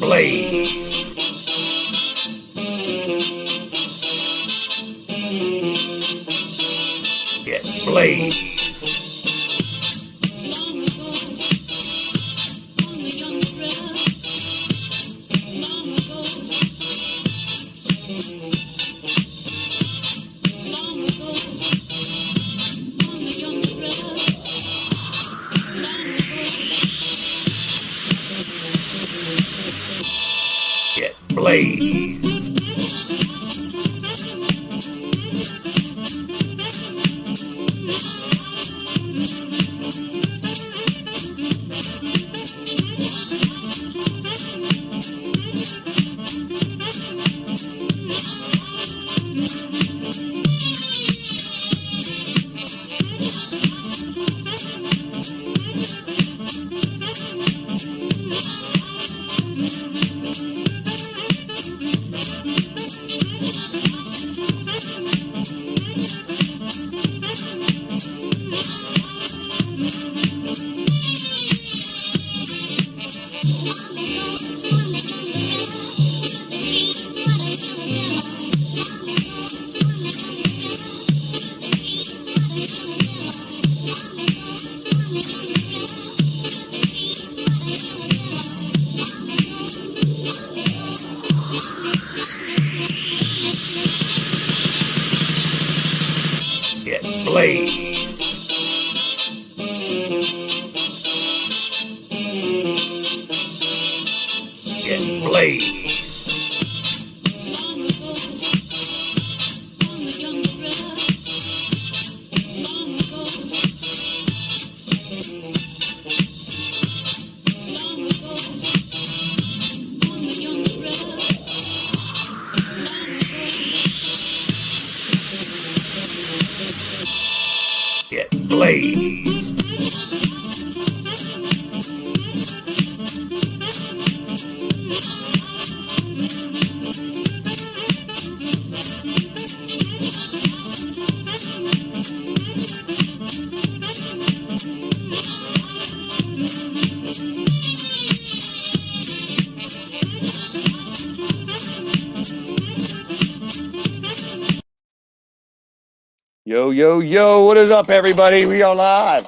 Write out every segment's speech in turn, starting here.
Blaised. Get Blaised. Get Blaised. Get Blaised. Get Blaised. Get Blaised. Yo, yo, yo, what is up, everybody? We are live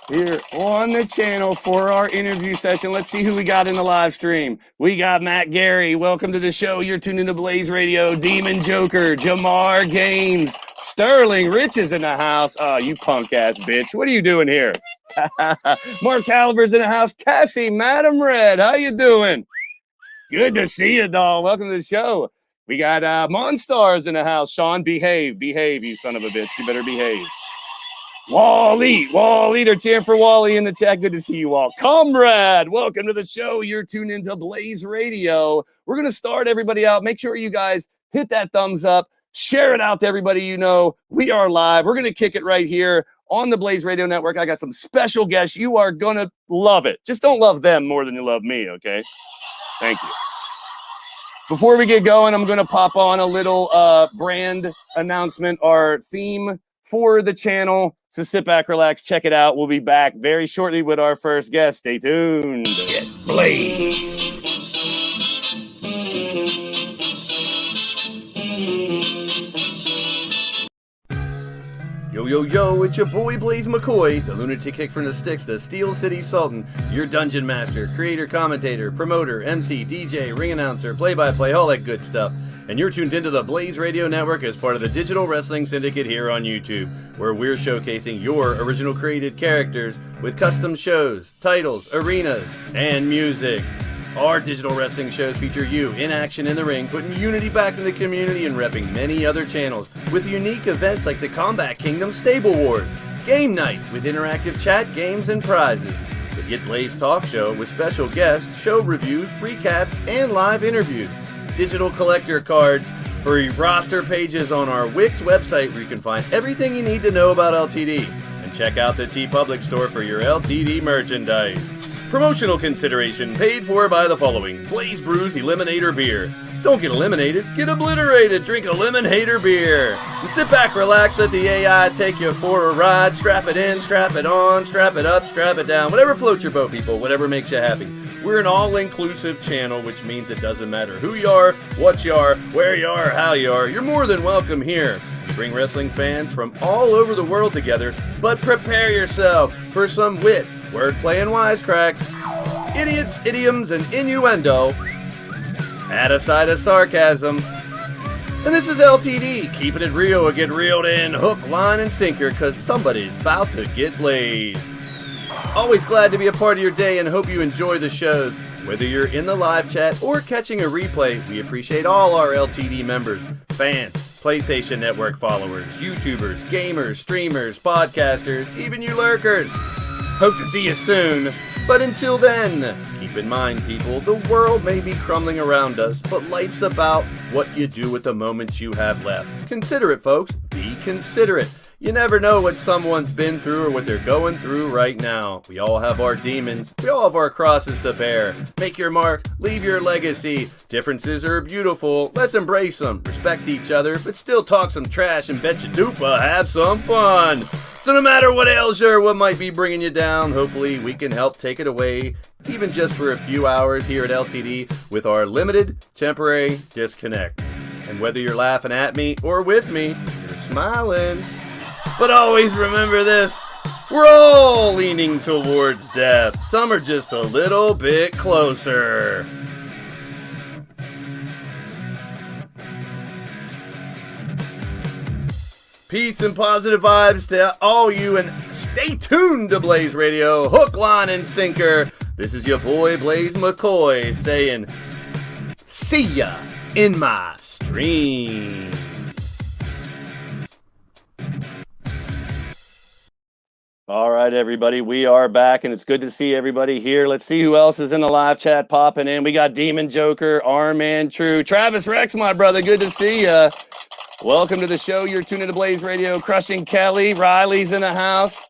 here on the channel for our interview session. Let's see who we got in the live stream. We got Matt Gary. Welcome to the show. You're tuned into Blaze Radio. Demon Joker, Jamar Games, Sterling Rich is in the house. Oh, you punk ass bitch. What are you doing here? Mark Caliber's in the house. Cassie, Madam Red, how you doing? Good to see you, doll. Welcome to the show. We got Monstars in the house. Sean, behave, you son of a bitch. You better behave. Wally, they're cheering for Wally in the chat. Good to see you all. Comrade, welcome to the show. You're tuned into Blaze Radio. We're going to start everybody out. Make sure you guys hit that thumbs up. Share it out to everybody you know. We are live. We're going to kick it right here on the Blaze Radio Network. I got some special guests. You are going to love it. Just don't love them more than you love me, okay? Thank you. Before we get going, I'm going to pop on a little brand announcement, our theme for the channel. So sit back, relax, check it out. We'll be back very shortly with our first guest. Stay tuned. Get Blaised. Yo, yo, yo, it's your boy Blaise McCoy, the lunatic kick from the sticks, the Steel City Sultan, your dungeon master, creator, commentator, promoter, MC, DJ, ring announcer, play-by-play, all that good stuff. And you're tuned into the Blaze Radio Network as part of the Digital Wrestling Syndicate here on YouTube, where we're showcasing your original created characters with custom shows, titles, arenas, and music. Our digital wrestling shows feature you in action in the ring, putting unity back in the community and repping many other channels with unique events like the Combat Kingdom Stable Wars, Game Night with interactive chat, games, and prizes, the Get Blaze Talk Show with special guests, show reviews, recaps, and live interviews, digital collector cards, free roster pages on our Wix website where you can find everything you need to know about LTD, and check out the TeePublic store for your LTD merchandise. Promotional consideration paid for by the following: Blaze Brews Eliminator Beer. Don't get eliminated, get obliterated. Drink Eliminator Beer. And sit back, relax, let the AI take you for a ride. Strap it in, strap it on, strap it up, strap it down. Whatever floats your boat, people. Whatever makes you happy. We're an all-inclusive channel, which means it doesn't matter who you are, what you are, where you are, how you are. You're more than welcome here. We bring wrestling fans from all over the world together, but prepare yourself for some wit, wordplay, and wisecracks, idiots, idioms, and innuendo. Add a side of sarcasm. And this is LTD, keeping it real or get reeled in, hook, line, and sinker, because somebody's about to get blazed. Always glad to be a part of your day and hope you enjoy the shows. Whether you're in the live chat or catching a replay, we appreciate all our LTD members, fans, PlayStation Network followers, YouTubers, gamers, streamers, podcasters, even you lurkers. Hope to see you soon. But until then, keep in mind, people, the world may be crumbling around us, but life's about what you do with the moments you have left. Consider it, folks. Be considerate. You never know what someone's been through or what they're going through right now. We all have our demons. We all have our crosses to bear. Make your mark. Leave your legacy. Differences are beautiful. Let's embrace them. Respect each other, but still talk some trash and bet you dupa have some fun. So no matter what ails you or what might be bringing you down, hopefully we can help take it away, even just for a few hours here at LTD, with our limited temporary disconnect. And whether you're laughing at me or with me, you're smiling. But always remember this, we're all leaning towards death. Some are just a little bit closer. Peace and positive vibes to all you, and stay tuned to Blaze Radio, hook, line, and sinker. This is your boy Blaise McCoy saying, see ya in my stream. All right, everybody, we are back, and it's good to see everybody here. Let's see who else is in the live chat popping in. We got Demon Joker, R-Man True, Travis Rex, my brother, good to see ya. Welcome to the show. You're tuning to Blaze Radio. Crushing Kelly, Riley's in the house.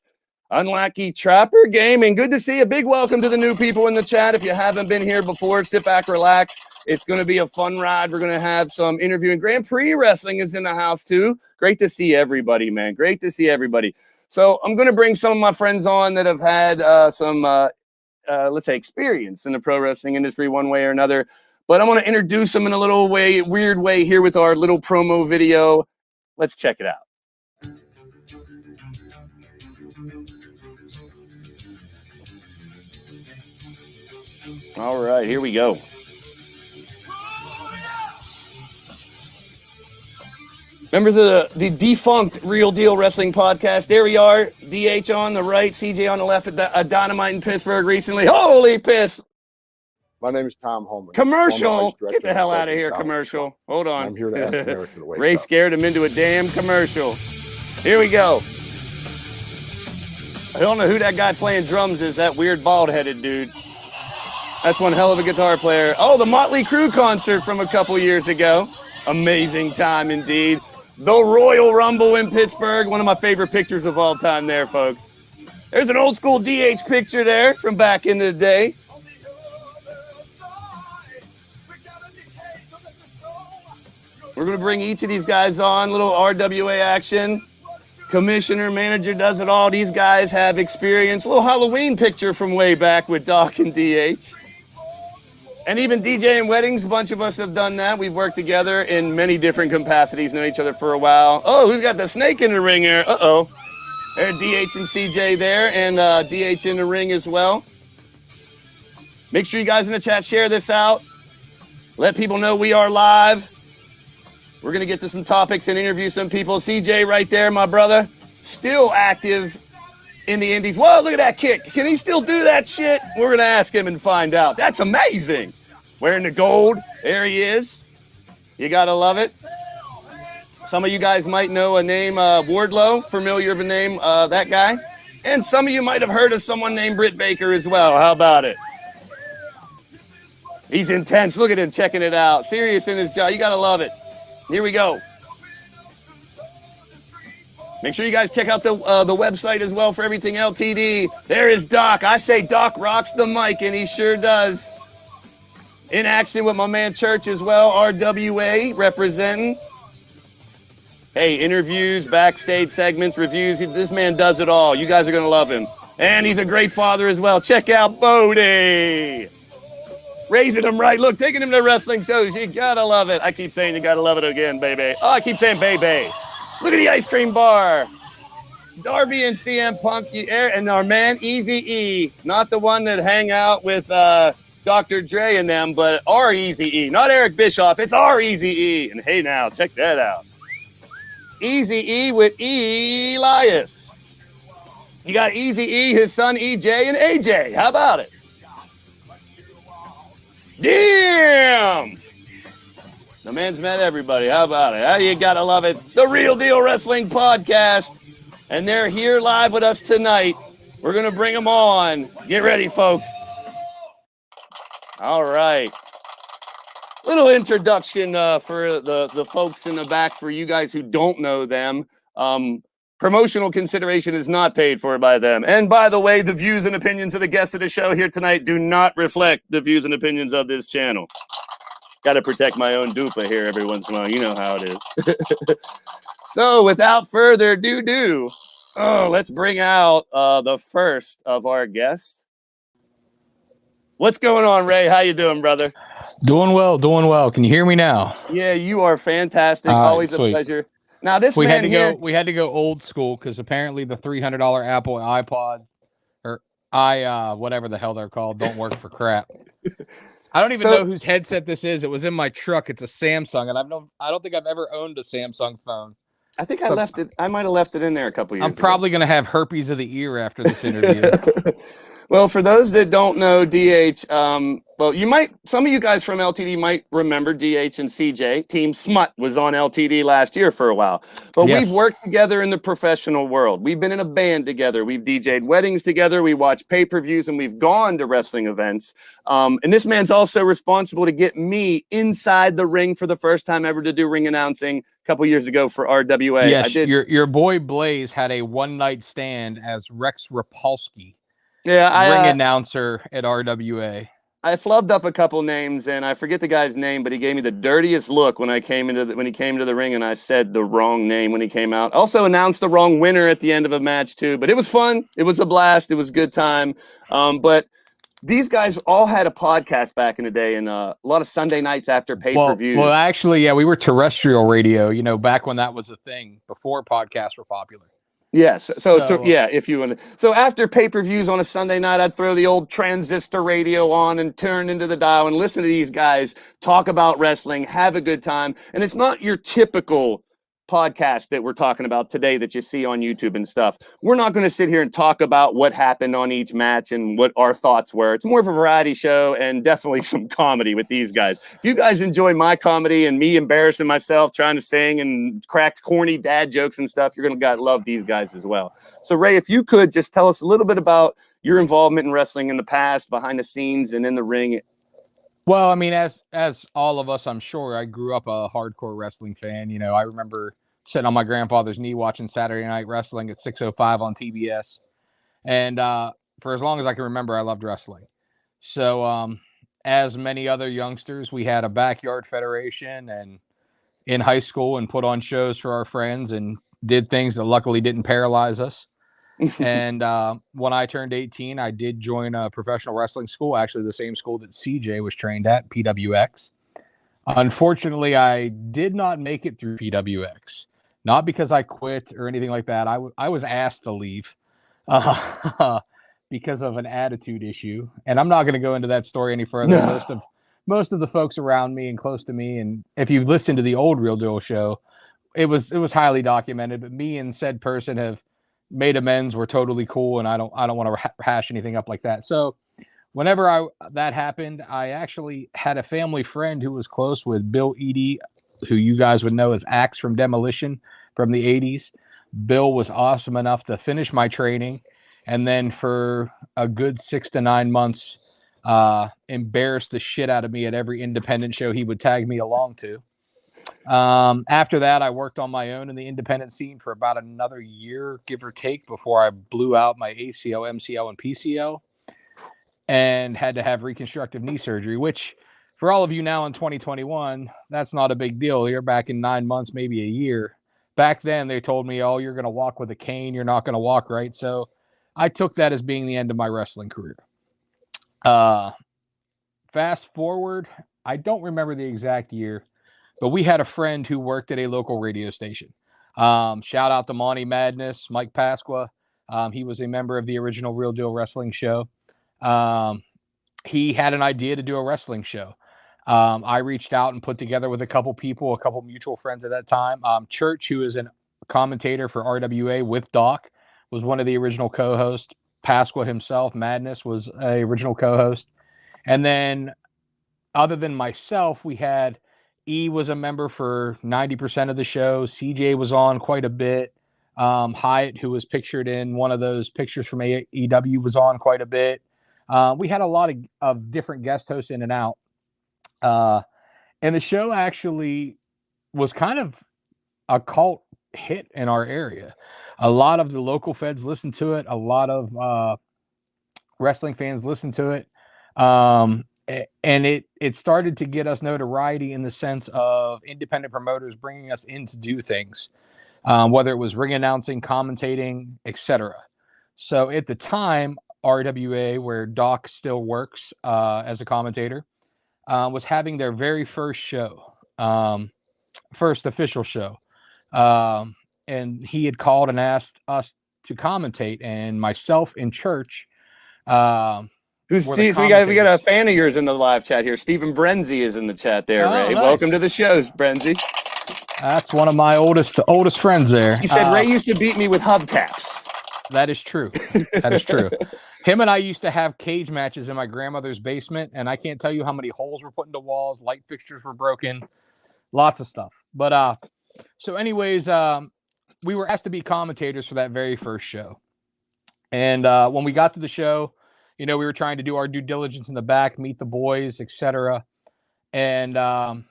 Unlucky Trapper Gaming, good to see you. Big welcome to the new people in the chat. If you haven't been here before, sit back, relax. It's going to be a fun ride. We're going to have some interviewing. Grand Prix Wrestling is in the house, too. Great to see everybody, man. Great to see everybody. So I'm going to bring some of my friends on that have had some, let's say, experience in the pro wrestling industry one way or another. But I'm going to introduce them in a little weird way here with our little promo video. Let's check it out. All right, here we go. Members of the defunct Real Deal Wrestling Podcast. There we are. DH on the right, CJ on the left at Dynamite in Pittsburgh recently. Holy piss. My name is Tom Holman. Commercial. Get the hell out of here, commercial. Hold on. I'm here to ask America to wake Ray up. scared him into a damn commercial. Here we go. I don't know who that guy playing drums is, that weird bald-headed dude. That's one hell of a guitar player. Oh, the Motley Crue concert from a couple years ago. Amazing time indeed. The Royal Rumble in Pittsburgh. One of my favorite pictures of all time there, folks. There's an old school DH picture there from back in the day. We're going to bring each of these guys on, little RWA action. Commissioner, manager, does it all. These guys have experience. A little Halloween picture from way back with Doc and DH. And even DJing weddings, a bunch of us have done that. We've worked together in many different capacities, known each other for a while. Oh, who's got the snake in the ring here? Uh-oh. There's DH and CJ there, and DH in the ring as well. Make sure you guys in the chat share this out. Let people know we are live. We're going to get to some topics and interview some people. CJ right there, my brother, still active in the indies. Whoa, look at that kick. Can he still do that shit? We're going to ask him and find out. That's amazing. Wearing the gold. There he is. You got to love it. Some of you guys might know a name, Wardlow, familiar of a name, that guy. And some of you might have heard of someone named Britt Baker as well. How about it? He's intense. Look at him checking it out. Serious in his job. You got to love it. Here we go. Make sure you guys check out the website as well for everything LTD. There is Doc. I say Doc rocks the mic, and he sure does. In action with my man Church as well, RWA representing. Hey, interviews, backstage segments, reviews. This man does it all. You guys are going to love him. And he's a great father as well. Check out Bodie. raising them right. Look, taking them to wrestling shows. You gotta love it. I keep saying you gotta love it again, baby. Oh, I keep saying baby. Look at the ice cream bar. Darby and CM Punk, and our man Eazy-E, not the one that hang out with Dr. Dre and them, but our Eazy-E, not Eric Bischoff. It's our Eazy-E. And hey, now check that out. Eazy-E with Elias. You got Eazy-E, his son EJ, and AJ. How about it? Damn! The man's met everybody. How about it? You gotta love it. The Real Deal Wrestling Podcast. And they're here live with us tonight. We're going to bring them on. Get ready, folks. All right. Little introduction for the folks in the back for you guys who don't know them. Promotional consideration is not paid for by them. And by the way, the views and opinions of the guests of the show here tonight do not reflect the views and opinions of this channel. Got to protect my own dupa here every once in a while. You know how it is. So without further ado, let's bring out the first of our guests. What's going on, Ray? How you doing, brother? Doing well. Can you hear me now? Yeah, you are fantastic. All right, always sweet. A pleasure. Now this we man had to we had to go old school because apparently the $300 Apple iPod or whatever the hell they're called don't work for crap. I don't even know whose headset this is. It was in my truck. It's a Samsung, and I don't think I've ever owned a Samsung phone. I think I left it. I might have left it in there a couple years ago. I'm probably going to have herpes of the ear after this interview. Well, for those that don't know DH, some of you guys from LTD might remember DH and CJ. Team Smut was on LTD last year for a while. But Yes. We've worked together in the professional world. We've been in a band together. We've DJ'd weddings together. We watched pay-per-views, and we've gone to wrestling events. And this man's also responsible to get me inside the ring for the first time ever to do ring announcing a couple years ago for RWA. Yes, I did. Your boy Blaise had a one-night stand as Rex Rapolsky. Yeah, ring announcer at RWA. I flubbed up a couple names, and I forget the guy's name, but he gave me the dirtiest look when he came into the ring, and I said the wrong name when he came out. Also announced the wrong winner at the end of a match too, but it was fun. It was a blast. It was a good time. But these guys all had a podcast back in the day, and a lot of Sunday nights after pay-per-view. Well, actually, yeah, we were terrestrial radio. Back when that was a thing before podcasts were popular. Yes. If you want to. So after pay-per-views on a Sunday night, I'd throw the old transistor radio on and turn into the dial and listen to these guys talk about wrestling, have a good time. And it's not your typical podcast that we're talking about today that you see on YouTube and stuff. We're not going to sit here and talk about what happened on each match and what our thoughts were. It's more of a variety show and definitely some comedy with these guys. If you guys enjoy my comedy and me embarrassing myself, trying to sing and crack corny dad jokes and stuff, you're going to love these guys as well. So Ray, if you could just tell us a little bit about your involvement in wrestling in the past, behind the scenes and in the ring. Well, I mean, as all of us, I'm sure, I grew up a hardcore wrestling fan. I remember sitting on my grandfather's knee watching Saturday Night Wrestling at 6:05 on TBS. And for as long as I can remember, I loved wrestling. So as many other youngsters, we had a backyard federation and in high school and put on shows for our friends and did things that luckily didn't paralyze us. And when I turned 18, I did join a professional wrestling school, actually the same school that CJ was trained at, PWX. Unfortunately, I did not make it through PWX, not because I quit or anything like that. I was asked to leave because of an attitude issue. And I'm not going to go into that story any further. No. Most of the folks around me and close to me, and if you listen to the old Real Deal show, it was highly documented, but me and said person have made amends. We're totally cool, and I don't want to hash anything up like that. So whenever that happened, I actually had a family friend who was close with Bill Eadie, who you guys would know as Axe from Demolition from the 80s. Bill was awesome enough to finish my training, and then for a good 6 to 9 months, embarrassed the shit out of me at every independent show he would tag me along to. After that, I worked on my own in the independent scene for about another year, give or take, before I blew out my ACL, MCL, and PCL and had to have reconstructive knee surgery, which for all of you now in 2021, that's not a big deal. You're back in 9 months, maybe a year. Back then, they told me, oh, you're going to walk with a cane. You're not going to walk right. So I took that as being the end of my wrestling career. fast forward, I don't remember the exact year, but we had a friend who worked at a local radio station. Shout out to Monty Madness, Mike Pasqua. He was a member of the original Real Deal Wrestling show. He had an idea to do a wrestling show. I reached out and put together with a couple people, a couple mutual friends at that time. Church, who is a commentator for RWA with Doc, was one of the original co-hosts. Pasqua himself, Madness, was a original co-host. And then other than myself, we had E was a member for 90% of the show. CJ was on quite a bit. Hyatt, who was pictured in one of those pictures from AEW, was on quite a bit. We had a lot of different guest hosts in and out. And the show actually was kind of a cult hit in our area. A lot of the local feds listened to it. A lot of wrestling fans listened to it. And it started to get us notoriety in the sense of independent promoters bringing us in to do things, whether it was ring announcing, commentating, etc. So at the time, RWA, where Doc still works as a commentator, was having their very first show, first official show. And he had called and asked us to commentate, and myself in Church. Who's Steve? So we got a fan of yours in the live chat here. Stephen Brenzy is in the chat there, Ray. Nice. Welcome to the show, Brenzy. That's one of my oldest friends there. He said Ray used to beat me with hubcaps. That is true. That is true. Him and I used to have cage matches in my grandmother's basement, and I can't tell you how many holes were put into walls, light fixtures were broken, lots of stuff. But so anyways, we were asked to be commentators for that very first show. And when we got to the show, we were trying to do our due diligence in the back, meet the boys, etc. And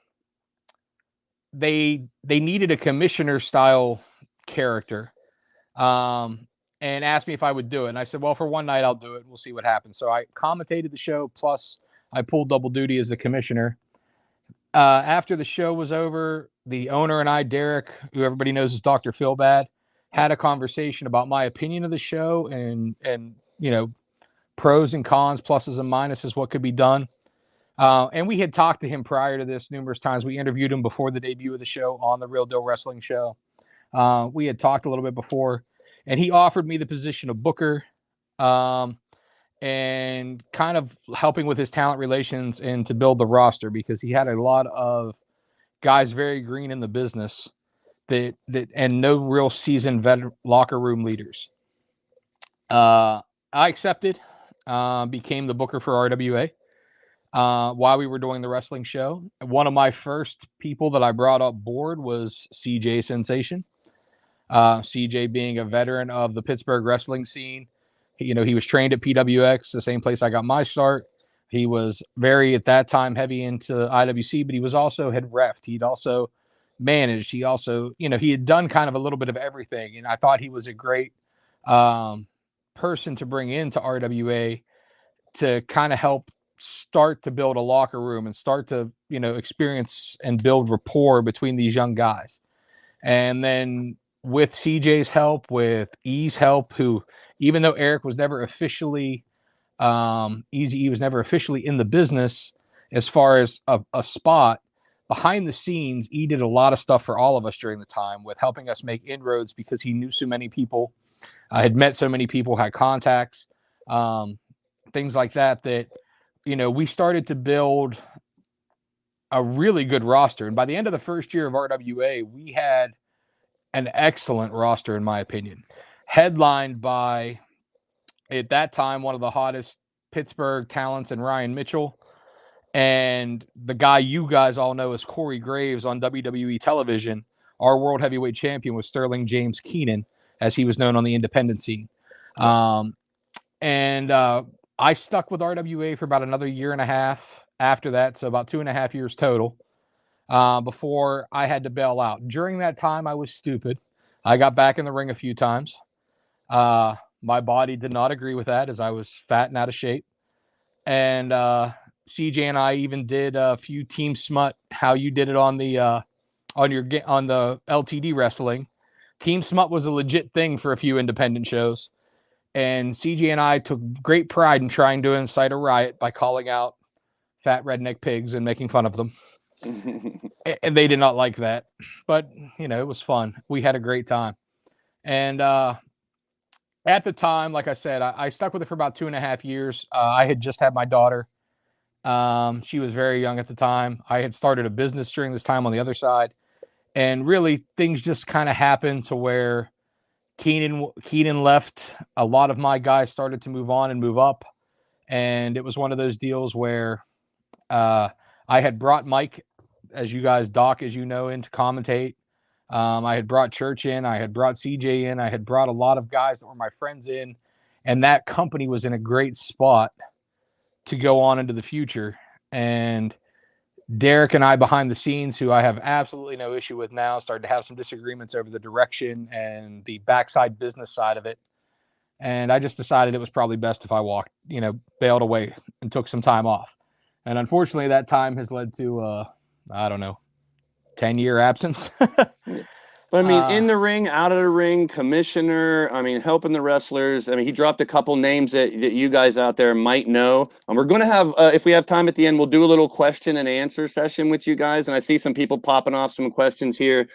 they needed a commissioner style character. And asked me if I would do it. And I said, well, for one night, I'll do it. We'll see what happens. So I commentated the show, plus I pulled double duty as the commissioner. After the show was over, the owner and I, Derek, who everybody knows as Dr. Philbad, had a conversation about my opinion of the show and pros and cons, pluses and minuses, what could be done. And we had talked to him prior to this numerous times. We interviewed him before the debut of the show on the Real Deal Wrestling show. We had talked a little bit before. And he offered me the position of booker, and kind of helping with his talent relations and to build the roster, because he had a lot of guys very green in the business that and no real seasoned veteran locker room leaders. I accepted, became the booker for RWA while we were doing the wrestling show. One of my first people that I brought up board was CJ Sensation. CJ being a veteran of the Pittsburgh wrestling scene. He was trained at PWX, the same place I got my start. He was very, at that time, heavy into IWC, but he was also had reffed. He'd also managed. He also, he had done kind of a little bit of everything. And I thought he was a great person to bring into RWA to kind of help start to build a locker room and start to, experience and build rapport between these young guys. And then with CJ's help, with E's help, who, even though Eric was never officially, Easy E was never officially in the business as far as a spot, behind the scenes, E did a lot of stuff for all of us during the time with helping us make inroads because he knew so many people, had met so many people, had contacts, things like that, we started to build a really good roster. And by the end of the first year of RWA, we had an excellent roster, in my opinion, headlined by, at that time, one of the hottest Pittsburgh talents in Ryan Mitchell, and the guy you guys all know as Corey Graves on WWE television. Our world heavyweight champion was Sterling James Keenan, as he was known on the independent scene. And I stuck with RWA for about another year and a half after that, so about 2.5 years total. Before I had to bail out. During that time, I was stupid. I got back in the ring a few times. My body did not agree with that, as I was fat and out of shape. And CJ and I even did a few team smut, how you did it on the on the LTD wrestling. Team smut was a legit thing for a few independent shows. And CJ and I took great pride in trying to incite a riot by calling out fat redneck pigs and making fun of them. And they did not like that. But, you know, it was fun. We had a great time. And at the time, like I said, I stuck with it for about 2.5 years. I had just had my daughter. She was very young at the time. I had started a business during this time on the other side. And really, things just kind of happened to where Keenan left. A lot of my guys started to move on and move up. And it was one of those deals where I had brought Mike, as you guys, Doc, as you know, in to commentate. I had brought Church in. I had brought CJ in. I had brought a lot of guys that were my friends in. And that company was in a great spot to go on into the future. And Derek and I behind the scenes, who I have absolutely no issue with now, started to have some disagreements over the direction and the backside business side of it. And I just decided it was probably best if I bailed away and took some time off. And unfortunately, that time has led to, 10-year absence. But I mean, in the ring, out of the ring, commissioner, I mean, helping the wrestlers. I mean, he dropped a couple names that you guys out there might know. And we're going to have, if we have time at the end, we'll do a little question and answer session with you guys. And I see some people popping off some questions here.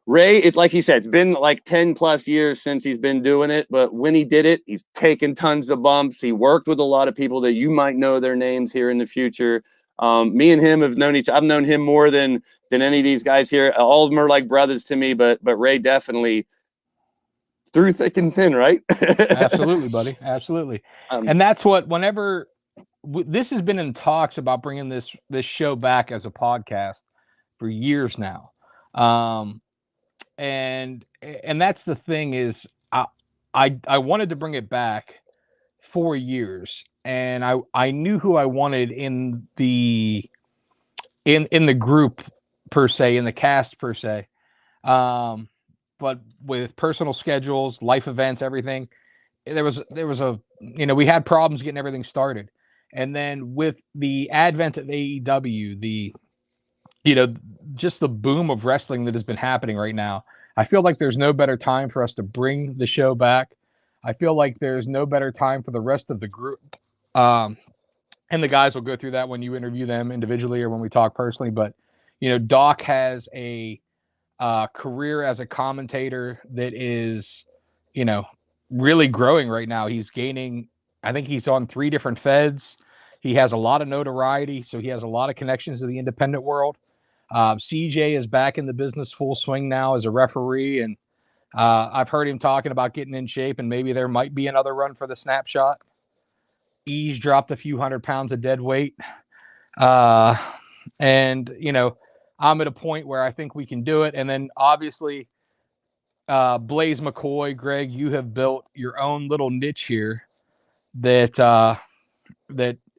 Ray, it's like he said, it's been like 10 plus years since he's been doing it. But when he did it, he's taken tons of bumps. He worked with a lot of people that you might know their names here in the future. Me and him have known I've known him more than any of these guys here. All of them are like brothers to me, but Ray definitely through thick and thin, right? Absolutely, buddy. Absolutely. And that's what, whenever this has been in talks about bringing this show back as a podcast for years now. And that's the thing is I wanted to bring it back for years. And I knew who I wanted in the group per se, in the cast per se. But with personal schedules, life events, everything, there was we had problems getting everything started. And then with the advent of AEW, just the boom of wrestling that has been happening right now, I feel like there's no better time for us to bring the show back. I feel like there's no better time for the rest of the group. And the guys will go through that when you interview them individually or when we talk personally. But, Doc has a career as a commentator that is, really growing right now. He's gaining, I think he's on 3 different feds. He has a lot of notoriety, so he has a lot of connections to the independent world. CJ is back in the business full swing now as a referee, and I've heard him talking about getting in shape, and maybe there might be another run for the Snapshot. Ease dropped a few 100 pounds of dead weight. And, I'm at a point where I think we can do it. And then obviously, Blaise McCoy, Greg, you have built your own little niche here that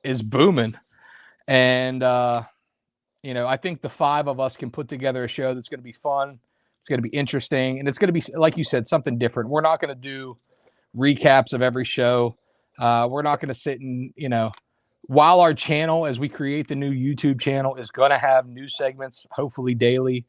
is booming. And, I think the 5 of us can put together a show that's going to be fun. It's going to be interesting. And it's going to be, like you said, something different. We're not going to do recaps of every show. We're not going to sit and, while our channel, as we create the new YouTube channel, is going to have new segments, hopefully daily,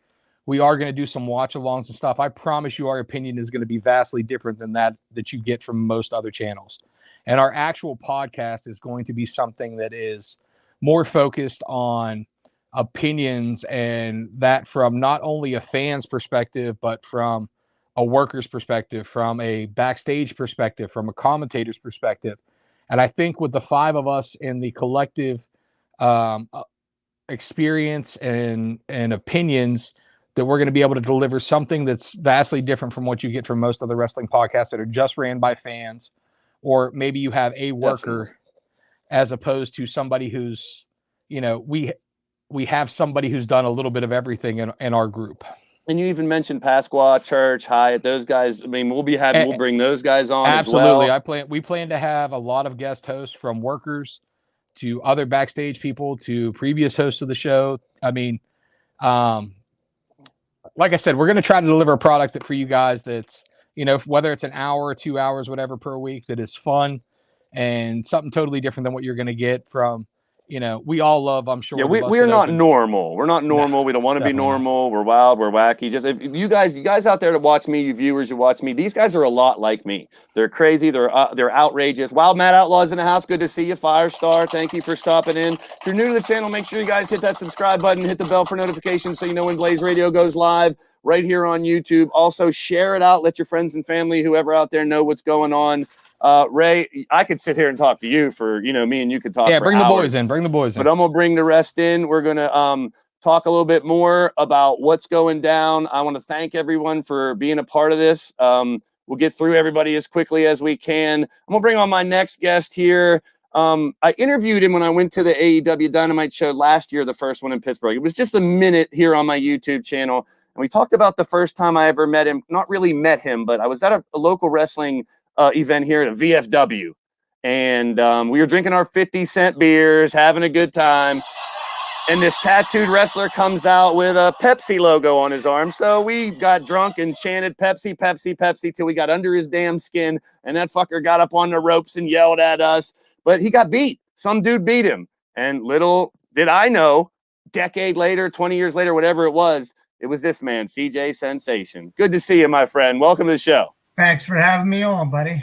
we are going to do some watch-alongs and stuff. I promise you our opinion is going to be vastly different than that you get from most other channels. And our actual podcast is going to be something that is more focused on opinions, and that from not only a fan's perspective, but from a worker's perspective, from a backstage perspective, from a commentator's perspective. And I think with the 5 of us in the collective experience and opinions, that we're going to be able to deliver something that's vastly different from what you get from most other wrestling podcasts that are just ran by fans, or maybe you have a worker. Definitely. As opposed to somebody who's, we have somebody who's done a little bit of everything in our group. And you even mentioned Pasqua, Church, Hyatt, those guys. I mean, we'll bring those guys on absolutely. as well. We plan to have a lot of guest hosts, from workers to other backstage people to previous hosts of the show. I mean, like I said, we're going to try to deliver a product that for you guys that's, whether it's an hour or 2 hours, whatever per week, that is fun and something totally different than what you're going to get from we all love, I'm sure. Yeah, the we're Busted not Open. normal. We're not normal. We don't want to be definitely not. normal. We're wild. We're wacky. Just if you guys out there that watch me, you viewers who watch me, these guys are a lot like me. They're crazy. They're outrageous. Wild Mad Outlaws in the house. Good to see you, Firestar. Thank you for stopping in. If you're new to the channel, make sure you guys hit that subscribe button, hit the bell for notifications so you know when Blaze Radio goes live right here on YouTube. Also, share it out. Let your friends and family, whoever out there, know what's going on. Ray, I could sit here and talk to you for, me and you could talk for bring hours. the boys in. Bring the boys in. But I'm gonna bring the rest in. We're gonna talk a little bit more about what's going down. I want to thank everyone for being a part of this. We'll get through everybody as quickly as we can. I'm gonna bring on my next guest here. I interviewed him when I went to the AEW Dynamite show last year, the first one in Pittsburgh. It was just a minute here on my YouTube channel, and we talked about the first time I ever met him. Not really met him, but I was at a local wrestling event here at a VFW. And we were drinking our 50-cent beers, having a good time. And this tattooed wrestler comes out with a Pepsi logo on his arm. So we got drunk and chanted Pepsi, Pepsi, Pepsi till we got under his damn skin. And that fucker got up on the ropes and yelled at us. But he got beat. Some dude beat him. And little did I know, decade later, 20 years later, whatever it was this man, CJ Sensation. Good to see you, my friend. Welcome to the show. Thanks for having me on, buddy.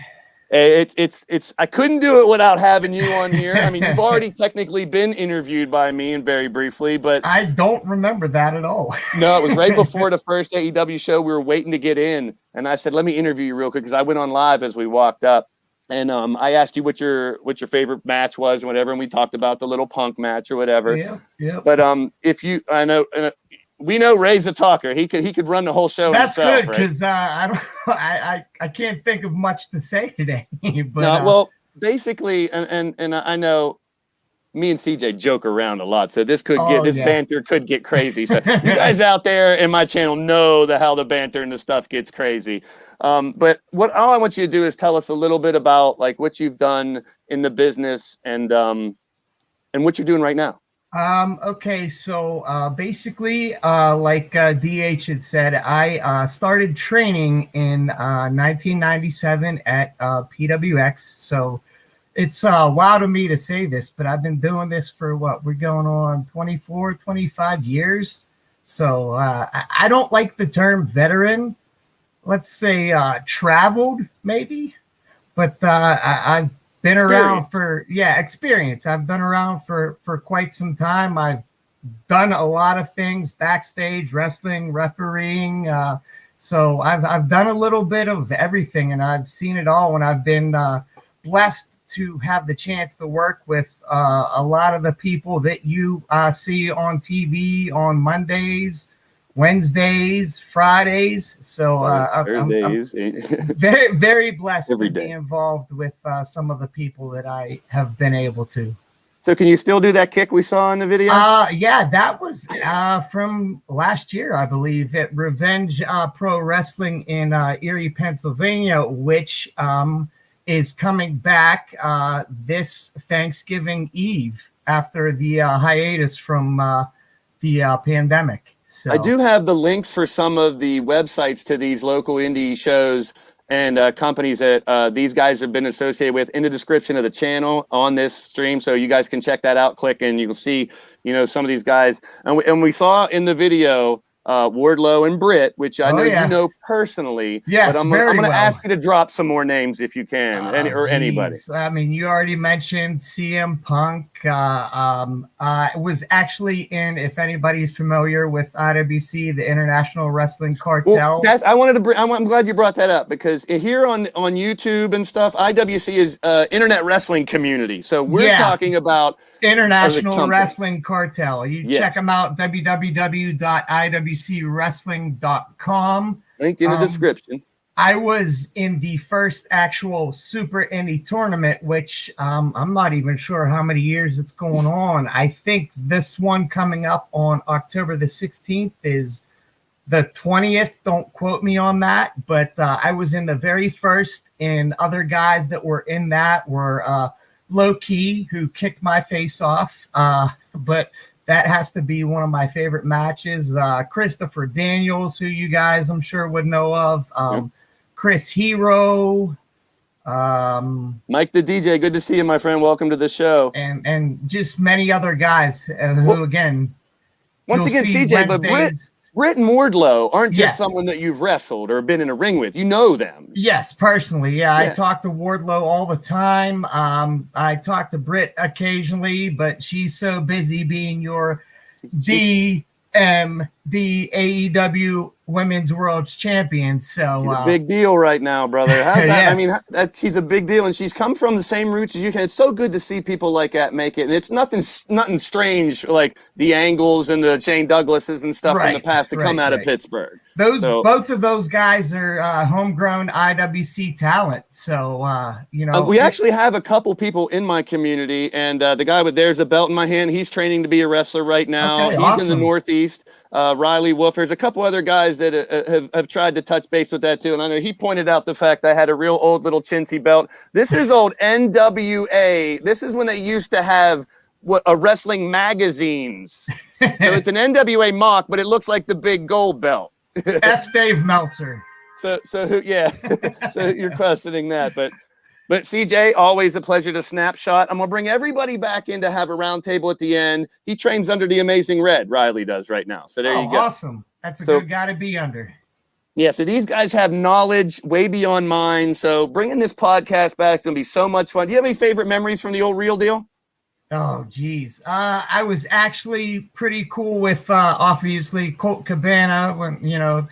It's I couldn't do it without having you on here. I mean, you've already technically been interviewed by me and very briefly, but I don't remember that at all. No, it was right before the first AEW show. We were waiting to get in, and I said, "Let me interview you real quick," because I went on live as we walked up, and I asked you what your favorite match was and whatever, and we talked about the little Punk match or whatever. Yeah. But I know. We know Ray's a talker. He could run the whole show. That's himself, good because I can't think of much to say today. But well, basically, and I know me and CJ joke around a lot, so this banter could get crazy. So you guys out there in my channel know how the banter and the stuff gets crazy. But all I want you to do is tell us a little bit about like what you've done in the business and what you're doing right now. Okay, so basically, like DH had said, I started training in 1997 at PWX. So it's wild to me to say this, but I've been doing this for we're going on 24, 25 years. So I don't like the term veteran. Let's say traveled, maybe. But I've been around for experience. I've been around for quite some time. I've done a lot of things backstage, wrestling, refereeing. So I've done a little bit of everything, and I've seen it all. And I've been blessed to have the chance to work with a lot of the people that you see on TV on Mondays, Wednesdays, Fridays. So I'm very, very blessed to be involved with some of the people that I have been able to. So can you still do that kick we saw in the video? Yeah, that was from last year, I believe, at Revenge Pro Wrestling in Erie, Pennsylvania, which is coming back this Thanksgiving Eve after the hiatus from the pandemic. So I do have the links for some of the websites to these local indie shows and companies that these guys have been associated with in the description of the channel on this stream. So you guys can check that out, click, and you can see, some of these guys. And we saw in the video Wardlow and Britt, which I know you know personally. Yes, but I'm going to ask you to drop some more names if you can, anybody. I mean, you already mentioned CM Punk. It was actually in, if anybody's familiar with IWC, the International Wrestling Cartel. Well, I'm glad you brought that up because here on YouTube and stuff, IWC is Internet Wrestling Community. So we're talking about International Wrestling Cartel. You check them out, www.iwcwrestling.com. Link in the description. I was in the first actual Super Indie tournament, which I'm not even sure how many years it's going on. I think this one coming up on October the 16th is the 20th. Don't quote me on that. But I was in the very first, and other guys that were in that were Low Key, who kicked my face off. But that has to be one of my favorite matches. Christopher Daniels, who you guys I'm sure would know of. Chris Hero, Mike the DJ, good to see you, my friend. Welcome to the show. And just many other guys who, again, once again, CJ, but Britt and Wardlow aren't just someone that you've wrestled or been in a ring with. You know them. Yes, personally. Yeah, I talk to Wardlow all the time. I talk to Britt occasionally, but she's so busy being your the AEW Women's World Champion. So she's a big deal right now, brother. I mean, she's a big deal, and she's come from the same roots as you can. It's so good to see people like that make it, and it's nothing strange like the Angles and the Shane Douglases and stuff from the past to come out of Pittsburgh. Both of those guys are homegrown IWC talent. So we actually have a couple people in my community, and the guy with there's a belt in my hand. He's training to be a wrestler right now. Okay, he's in the Northeast. Riley Wolf. There's a couple other guys that have tried to touch base with that too, and I know he pointed out the fact I had a real old little chintzy belt. This is old NWA. This is when they used to have wrestling magazines. So it's an NWA mock, but it looks like the big gold belt. F. Dave Meltzer. So so you're questioning that, but CJ, always a pleasure to snapshot. I'm gonna bring everybody back in to have a round table at the end. He trains under the Amazing Red. Riley does right now. So there you go. Awesome. That's a good guy to be under. Yeah, so these guys have knowledge way beyond mine. So bringing this podcast back is gonna be so much fun. Do you have any favorite memories from the old Real Deal? Oh, geez. I was actually pretty cool with obviously Colt Cabana when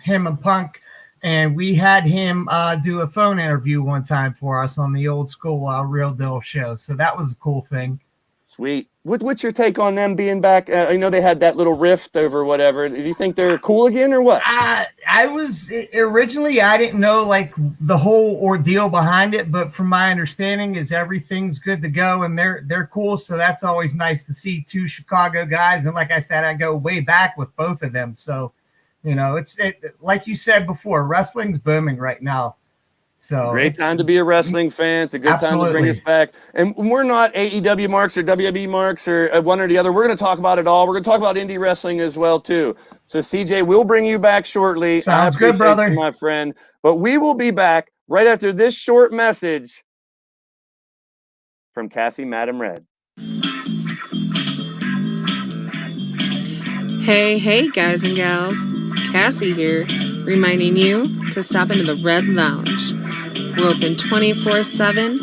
him and Punk. And we had him do a phone interview one time for us on the old school Real Deal show. So that was a cool thing. Sweet. What's your take on them being back? I know they had that little rift over whatever. Do you think they're cool again or what? I was originally, I didn't know like the whole ordeal behind it. But from my understanding is everything's good to go and they're cool. So that's always nice to see two Chicago guys. And like I said, I go way back with both of them. So it's like you said before, wrestling's booming right now. So great time to be a wrestling fan. It's a good time to bring us back. And we're not AEW marks or WWE marks or one or the other. We're going to talk about it all. We're going to talk about indie wrestling as well, too. So, CJ, we'll bring you back shortly. Sounds good, brother. You, my friend. But we will be back right after this short message from Cassie Madam Red. Hey, guys and gals. Cassie here, reminding you to stop into the Red Lounge. We're open 24/7,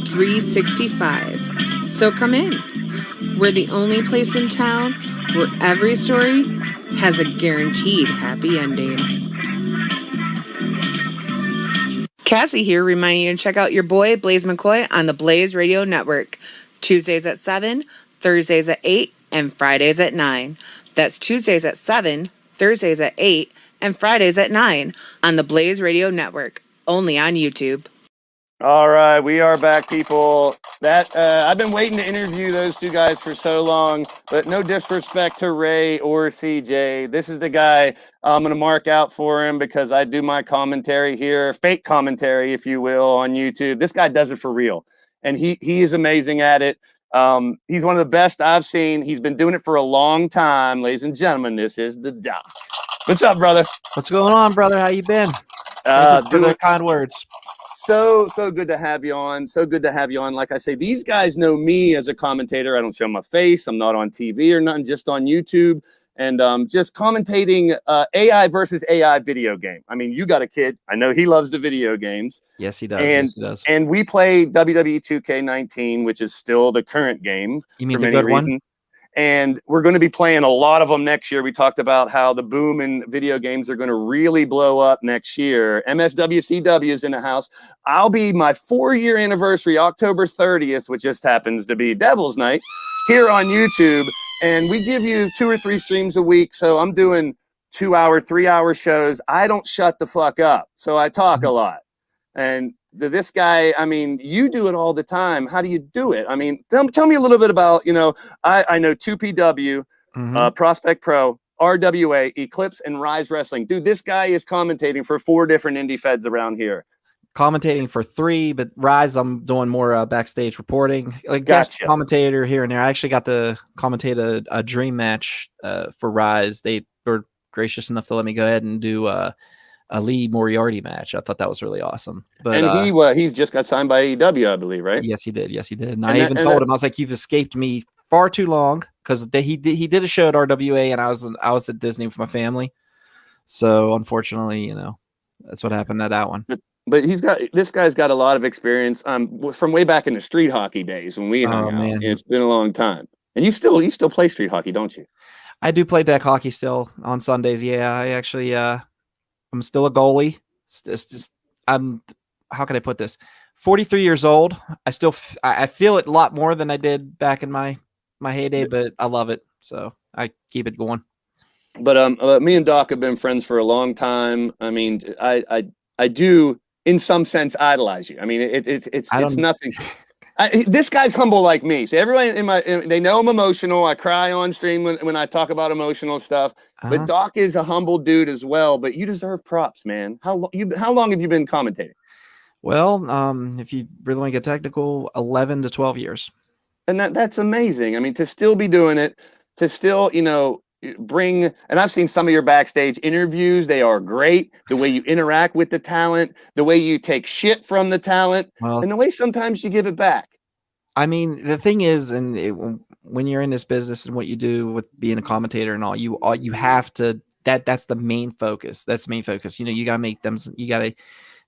365. So come in. We're the only place in town where every story has a guaranteed happy ending. Cassie here, reminding you to check out your boy Blaise McCoy on the Blaze Radio Network. Tuesdays at 7, Thursdays at 8, and Fridays at 9. That's Tuesdays at 7, Thursdays at 8, and Fridays at 9 on the Blaze Radio Network, only on YouTube. All right, we are back, people. I've been waiting to interview those two guys for so long, but no disrespect to Ray or CJ. This is the guy I'm going to mark out for him because I do my commentary here, fake commentary, if you will, on YouTube. This guy does it for real, and he is amazing at it. He's one of the best I've seen. He's been doing it for a long time. Ladies and gentlemen, this is the Doc. What's up, brother? What's going on, brother? How you been? Doing kind words. So good to have you on. So good to have you on. Like I say, these guys know me as a commentator. I don't show my face. I'm not on TV or nothing, just on YouTube. And just commentating AI versus AI video game. I mean, you got a kid. I know he loves the video games. Yes, he does. And we play WWE 2K19, which is still the current game. You mean the good one? And we're going to be playing a lot of them next year. We talked about how the boom in video games are going to really blow up next year. MSWCW is in the house. I'll be my 4-year anniversary, October 30th, which just happens to be Devil's Night, here on YouTube. And we give you 2 or 3 streams a week. So I'm doing 2-hour, 3-hour shows. I don't shut the fuck up. So I talk a lot. And this guy, I mean, you do it all the time. How do you do it? I mean, tell me a little bit about, I know 2PW, Prospect Pro, RWA, Eclipse, and Rise Wrestling. Dude, this guy is commentating for 4 different indie feds around here. Commentating for 3, but Rise, I'm doing more backstage reporting. Like guest commentator here and there. I actually got to commentate a dream match for Rise. They were gracious enough to let me go ahead and do Lee Moriarty match. I thought that was really awesome. But and he's just got signed by AEW, I believe, right? Yes, he did. Yes, he did. And I even told him, I was like, "You've escaped me far too long," because he did a show at RWA, and I was at Disney with my family. So unfortunately, you know, that's what happened at that one. But this guy's got a lot of experience from way back in the street hockey days when we hung out. Man. It's been a long time. And you still play street hockey, don't you? I do play deck hockey still on Sundays. Yeah, I actually I'm still a goalie. It's just how can I put this? 43 years old. I feel it a lot more than I did back in my heyday, but I love it. So I keep it going. But me and Doc have been friends for a long time. I mean, I do in some sense idolize you. I mean, it's nothing. This guy's humble like me. So everyone they know I'm emotional. I cry on stream when I talk about emotional stuff. But Doc is a humble dude as well. But you deserve props, man. How long have you been commentating? Well, if you really want to get technical, 11 to 12 years. And that's amazing. I mean, to still be doing it, to still, you know, and I've seen some of your backstage interviews. They are great. The way you interact with the talent, the way you take shit from the talent, and the way sometimes you give it back. I mean, the thing is, when you're in this business and what you do with being a commentator and all, you have to, that's the main focus. That's the main focus. You know, you got to make them, you got to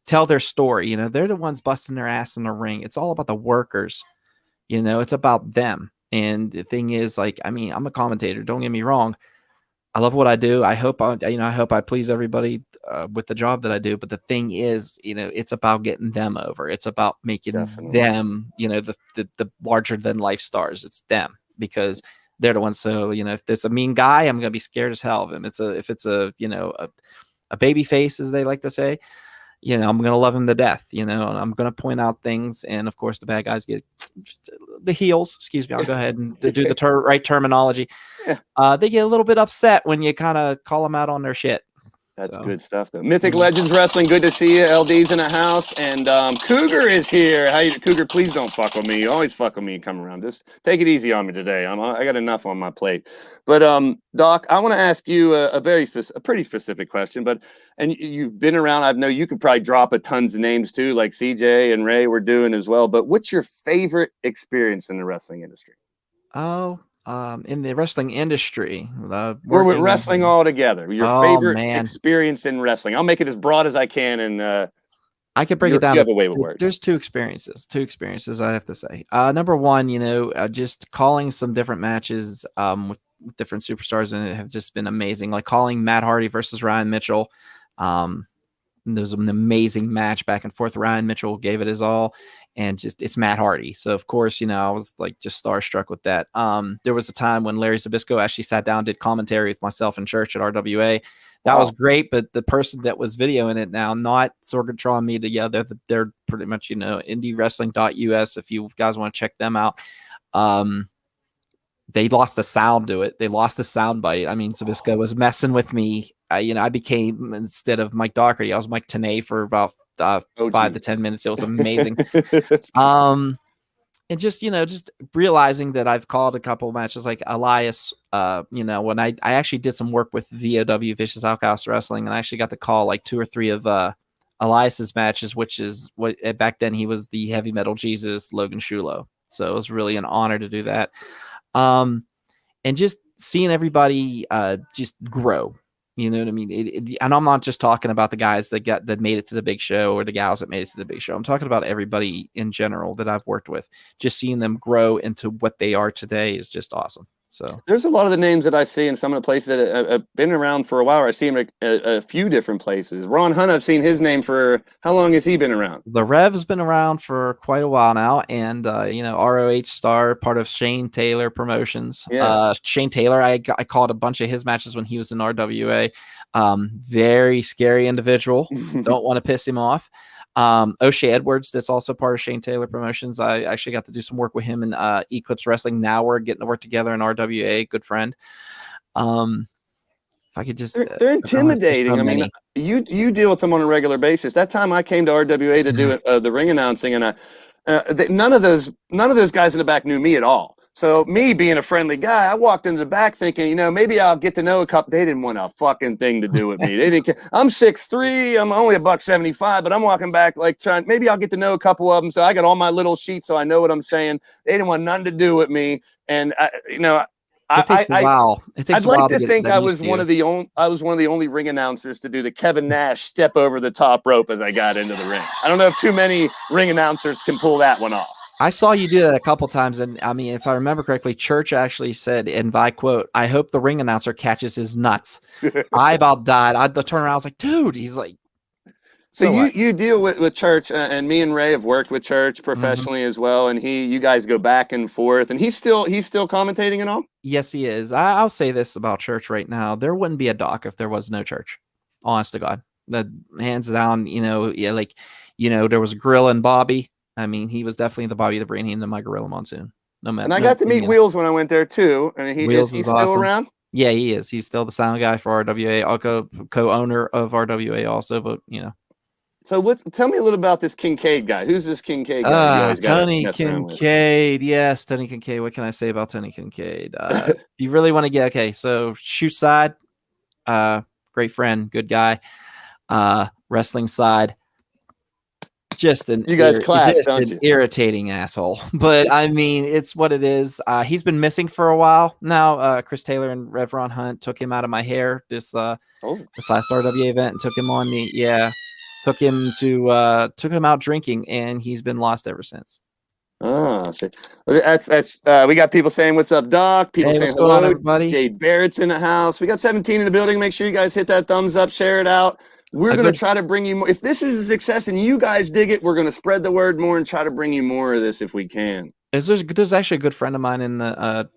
tell their story. You know, they're the ones busting their ass in the ring. It's all about the workers. You know, it's about them. And the thing is, like, I mean, I'm a commentator. Don't get me wrong. I love what I do. I hope I please everybody with the job that I do. But the thing is, you know, it's about getting them over. It's about making them, you know, the larger than life stars. It's them because they're the ones. So, you know, if there's a mean guy, I'm going to be scared as hell of him. If it's a you know, a baby face, as they like to say, you know, I'm going to love him to death, you know, and I'm going to point out things. And of course, the bad guys get the heels. Excuse me. I'll go ahead and do the right terminology. Yeah. They get a little bit upset when you kind of call them out on their shit. That's good stuff, though. Mythic Legends Wrestling, good to see you. LD's in the house, and Cougar is here. Cougar, please don't fuck with me. You always fuck with me and come around. Just take it easy on me today. I got enough on my plate. But Doc, I want to ask you a pretty specific question. And you've been around. I know you could probably drop a tons of names too, like CJ and Ray were doing as well. But what's your favorite experience in the wrestling industry? In the wrestling industry, we're wrestling all together. Your favorite experience in wrestling. I'll make it as broad as I can, and I could break it down. You have a way with words. There's two experiences. I have to say. Number one, you know, just calling some different matches with different superstars, and it have just been amazing. Like calling Matt Hardy versus Ryan Mitchell. There was an amazing match back and forth. Ryan Mitchell gave it his all, and just it's Matt Hardy. So of course, you know, I was like just starstruck with that. There was a time when Larry Zbyszko actually sat down, did commentary with myself in church at RWA. That was great, but the person that was videoing it now, not Sorgatron Media, they're pretty much, you know, indiewrestling.us. If you guys want to check them out, they lost the sound to it. They lost the sound bite. I mean, Zbyszko was messing with me. You know, I became, instead of Mike Doherty, I was Mike Tenay for about 5 to 10 minutes. It was amazing. And just, you know, just realizing that I've called a couple of matches like Elias, you know, when I actually did some work with VOW, Vicious Outcast Wrestling, and I actually got to call like 2 or 3 of Elias's matches, which is what back then he was the Heavy Metal Jesus, Logan Shulo. So it was really an honor to do that. And just seeing everybody just grow. You know what I mean? And I'm not just talking about the guys that made it to the big show or the gals that made it to the big show. I'm talking about everybody in general that I've worked with. Just seeing them grow into what they are today is just awesome. So there's a lot of the names that I see in some of the places that have been around for a while. I see him at a few different places. Ron Hunt, I've seen his name for how long has he been around? The Rev has been around for quite a while now, and you know, ROH star, part of Shane Taylor Promotions. Yes. Shane Taylor, I called a bunch of his matches when he was in RWA. Very scary individual. Don't want to piss him off. O'Shea Edwards, that's also part of Shane Taylor Promotions. I actually got to do some work with him in Eclipse Wrestling. Now we're getting to work together in RWA. Good friend. If I could just, they're intimidating. I mean, you deal with them on a regular basis. That time I came to RWA to do the ring announcing, and none of those guys in the back knew me at all. So me being a friendly guy, I walked into the back thinking, you know, maybe I'll get to know a couple. They didn't want a fucking thing to do with me. They didn't care. I'm 6'3", I'm only $175, but I'm walking back like trying. Maybe I'll get to know a couple of them. So I got all my little sheets, so I know what I'm saying. They didn't want nothing to do with me, and It takes a while. It takes I'd a while like to get think them I used was to one you. of the only. I was one of the only ring announcers to do the Kevin Nash step over the top rope as I got into the ring. I don't know if too many ring announcers can pull that one off. I saw you do that a couple times, and I mean, if I remember correctly, Church actually said, and I quote, "I hope the ring announcer catches his nuts." I about died. I'd turn around. I was like, "Dude," he's like. So what? you deal with Church, and me and Ray have worked with Church professionally as well, and you guys go back and forth, and he's still commentating and all. Yes, he is. I'll say this about Church right now: there wouldn't be a doc if there was no Church. Honest to God, that hands down. There was Gorilla and Bobby. I mean, he was definitely the Bobby the Brain Hand and my Gorilla Monsoon. And I got to meet Wheels when I went there too. And Wheels is is still awesome. around? Yeah, he is. He's still the sound guy for RWA, co-owner of RWA also, but So tell me a little about this Kincaid guy. Who's this Kincaid guy? You always Tony Kincaid. Yes, Tony Kincaid. What can I say about Tony Kincaid? If you really want to get so shoot side, great friend, good guy. Wrestling side, just an irritating asshole. But I mean, it's what it is. He's been missing for a while now. Chris Taylor and Rev Ron Hunt took him out of my hair this last RWA event and took him on me. Yeah. Took him out drinking, and he's been lost ever since. Oh, that's we got people saying what's up, Doc. People saying what's going hello. on, everybody? Jade Barrett's in the house. We got 17 in the building. Make sure you guys hit that thumbs up, share it out. We're going to try to bring you more. If this is a success and you guys dig it, we're going to spread the word more and try to bring you more of this if we can. There's actually a good friend of mine in the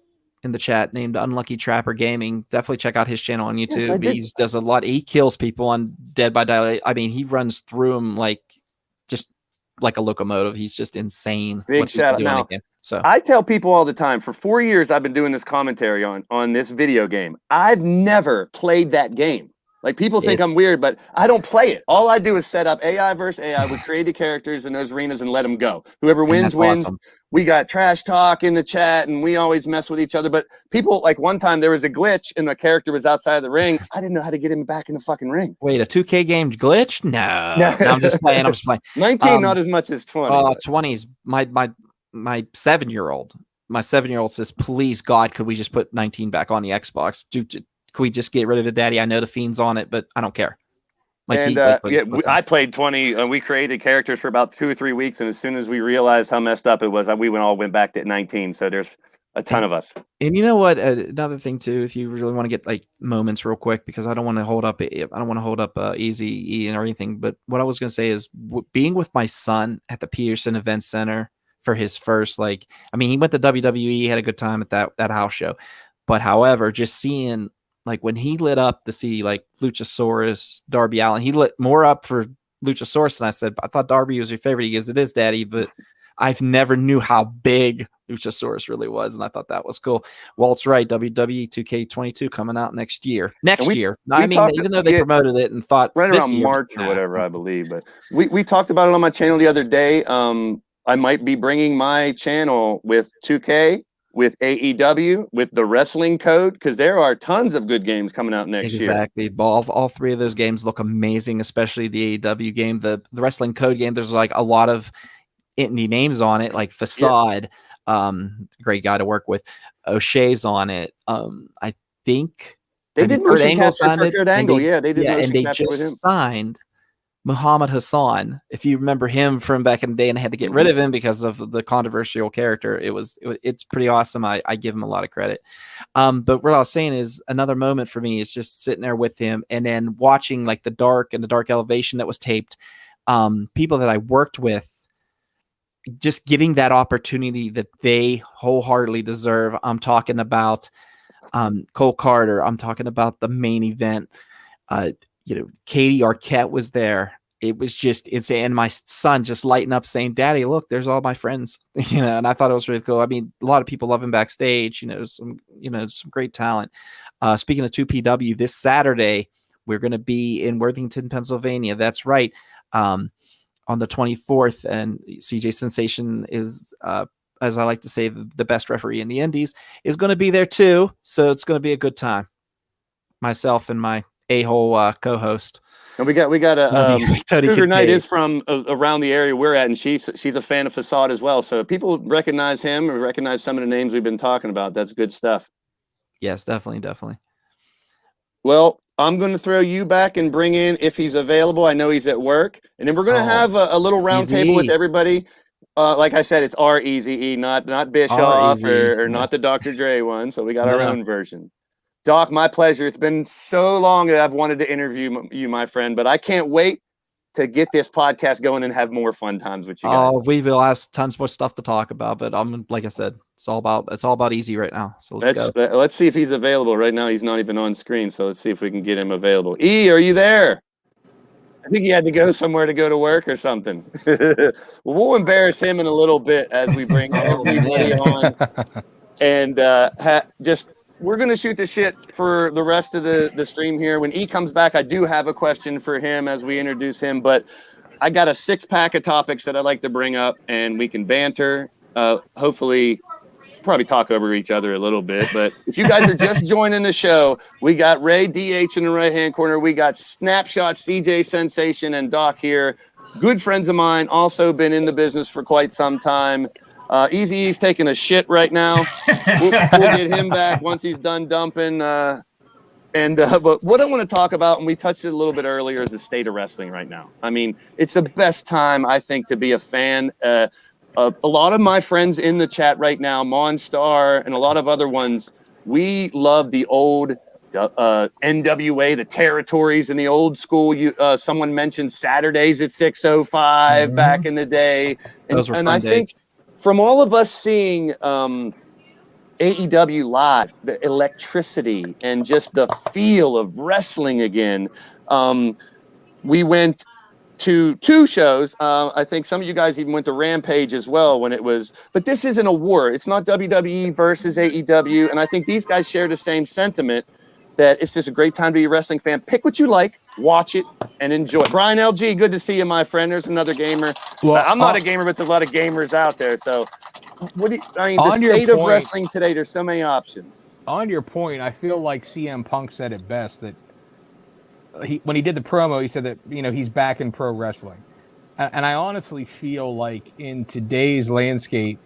chat named Unlucky Trapper Gaming. Definitely check out his channel on YouTube. He does a lot. He kills people on Dead by Daylight. I mean, he runs through them like a locomotive. He's just insane. Big shout out. Now, so I tell people all the time, for 4 years, I've been doing this commentary on this video game. I've never played that game. Like, people think I'm weird, but I don't play it. All I do is set up AI versus AI with created characters in those arenas and let them go. Whoever wins, wins. Awesome. We got trash talk in the chat, and we always mess with each other. But people, like, one time there was a glitch, and the character was outside of the ring. I didn't know how to get him back in the fucking ring. Wait, a 2K game glitch? No, I'm just playing. 19, not as much as 20. 20's my 7-year-old. My 7-year-old says, "Please, God, could we just put 19 back on the Xbox? Could we just get rid of it, Daddy? I know the Fiend's on it, but I don't care." I played 20. We created characters for about 2 or 3 weeks, and as soon as we realized how messed up it was, we all went back to 19. So there's a ton of us. And you know what? Another thing too, if you really want to get like moments real quick, because I don't want to hold up Easy E or anything. But what I was going to say is being with my son at the Peterson Event Center for his first, he went to WWE, had a good time at that house show. But however, just seeing when he lit up to see Luchasaurus, Darby Allin, he lit more up for Luchasaurus. And I said, "I thought Darby was your favorite." He goes, "It is, Daddy, but I've never knew how big Luchasaurus really was." And I thought that was cool. Walt's right. WWE 2K22 coming out next year. Even though they promoted it and thought right around March or whatever, I believe. But we talked about it on my channel the other day. I might be bringing my channel with 2K, with AEW, with the wrestling code, because there are tons of good games coming out next year. Exactly. All three of those games look amazing, especially the AEW game. The wrestling code game, there's a lot of indie names on it, like Facade, great guy to work with. O'Shea's on it. I think they did motion capture for Kurt Angle. Yeah, they did motion capture with him. Just signed Muhammad Hassan, if you remember him from back in the day, and had to get rid of him because of the controversial character. It's pretty awesome. I give him a lot of credit. But what I was saying is, another moment for me is just sitting there with him and then watching the Dark and the Dark Elevation that was taped. People that I worked with, just getting that opportunity that they wholeheartedly deserve. I'm talking about Cole Carter. I'm talking about the main event. Katie Arquette was there. It was just insane. And my son just lighting up saying, "Daddy, look, there's all my friends." And I thought it was really cool. I mean, a lot of people love him backstage, some great talent. Speaking of 2PW, this Saturday, we're going to be in Worthington, Pennsylvania. That's right. On the 24th, and CJ Sensation is as I like to say, the best referee in the Indies, is going to be there too. So it's going to be a good time. Myself and my a-hole co-host. And we got a Tony Cougar Knight Kincaid. is from around the area we're at, and she's a fan of Facade as well. So people recognize him or recognize some of the names we've been talking about. That's good stuff. Yes, definitely. Well, I'm going to throw you back and bring in if he's available. I know he's at work, and then we're going to have a little round table with everybody. Like I said, it's our Easy E, not Bischoff or not the Dr. Dre one. So we got our own version. Doc, my pleasure. It's been so long that I've wanted to interview you, my friend, but I can't wait to get this podcast going and have more fun times with you guys. Oh, we will have tons more stuff to talk about, but like I said, it's all about Easy right now. So let's go. Let's see if he's available right now. He's not even on screen, so let's see if we can get him available. E, are you there? I think he had to go somewhere to go to work or something. Well, we'll embarrass him in a little bit as we bring everybody on, and we're going to shoot the shit for the rest of the stream here. When E comes back, I do have a question for him as we introduce him, but I got a 6-pack of topics that I'd like to bring up, and we can banter. Hopefully, probably talk over each other a little bit. But if you guys are just joining the show, we got Ray DH in the right-hand corner. We got Snapshot, CJ Sensation, and Doc here. Good friends of mine, also been in the business for quite some time. Eazy-E's taking a shit right now. We'll get him back once he's done dumping. But what I want to talk about, and we touched it a little bit earlier, is the state of wrestling right now. I mean, it's the best time, I think, to be a fan. A lot of my friends in the chat right now, Monstar and a lot of other ones, we love the old NWA, the territories in the old school. Someone mentioned Saturdays at 6:05 back in the day. Those were fun I days. think from all of us seeing AEW live, the electricity and just the feel of wrestling again, we went to 2 shows. I think some of you guys even went to Rampage as well when it was, but this isn't a war. It's not WWE versus AEW. And I think these guys share the same sentiment that it's just a great time to be a wrestling fan. Pick what you like, watch it, and enjoy. Brian LG, good to see you, my friend. There's another gamer. Well, I'm not a gamer, but there's a lot of gamers out there. So the state of wrestling today, there's so many options. On your point, I feel like CM Punk said it best, that when he did the promo, he said that, he's back in pro wrestling. And I honestly feel like in today's landscape,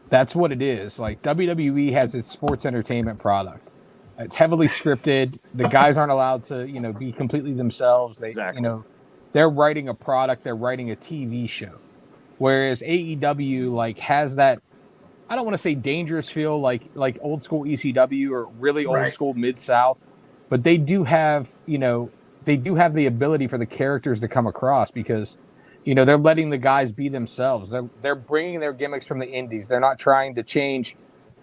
that's what it is. Like, WWE has its sports entertainment product. It's heavily scripted. The guys aren't allowed to, be completely themselves. They're writing a product. They're writing a TV show. Whereas AEW has that, I don't want to say dangerous feel like old school ECW or really old school Mid-South, but they do have, the ability for the characters to come across because, they're letting the guys be themselves. They're bringing their gimmicks from the indies. They're not trying to change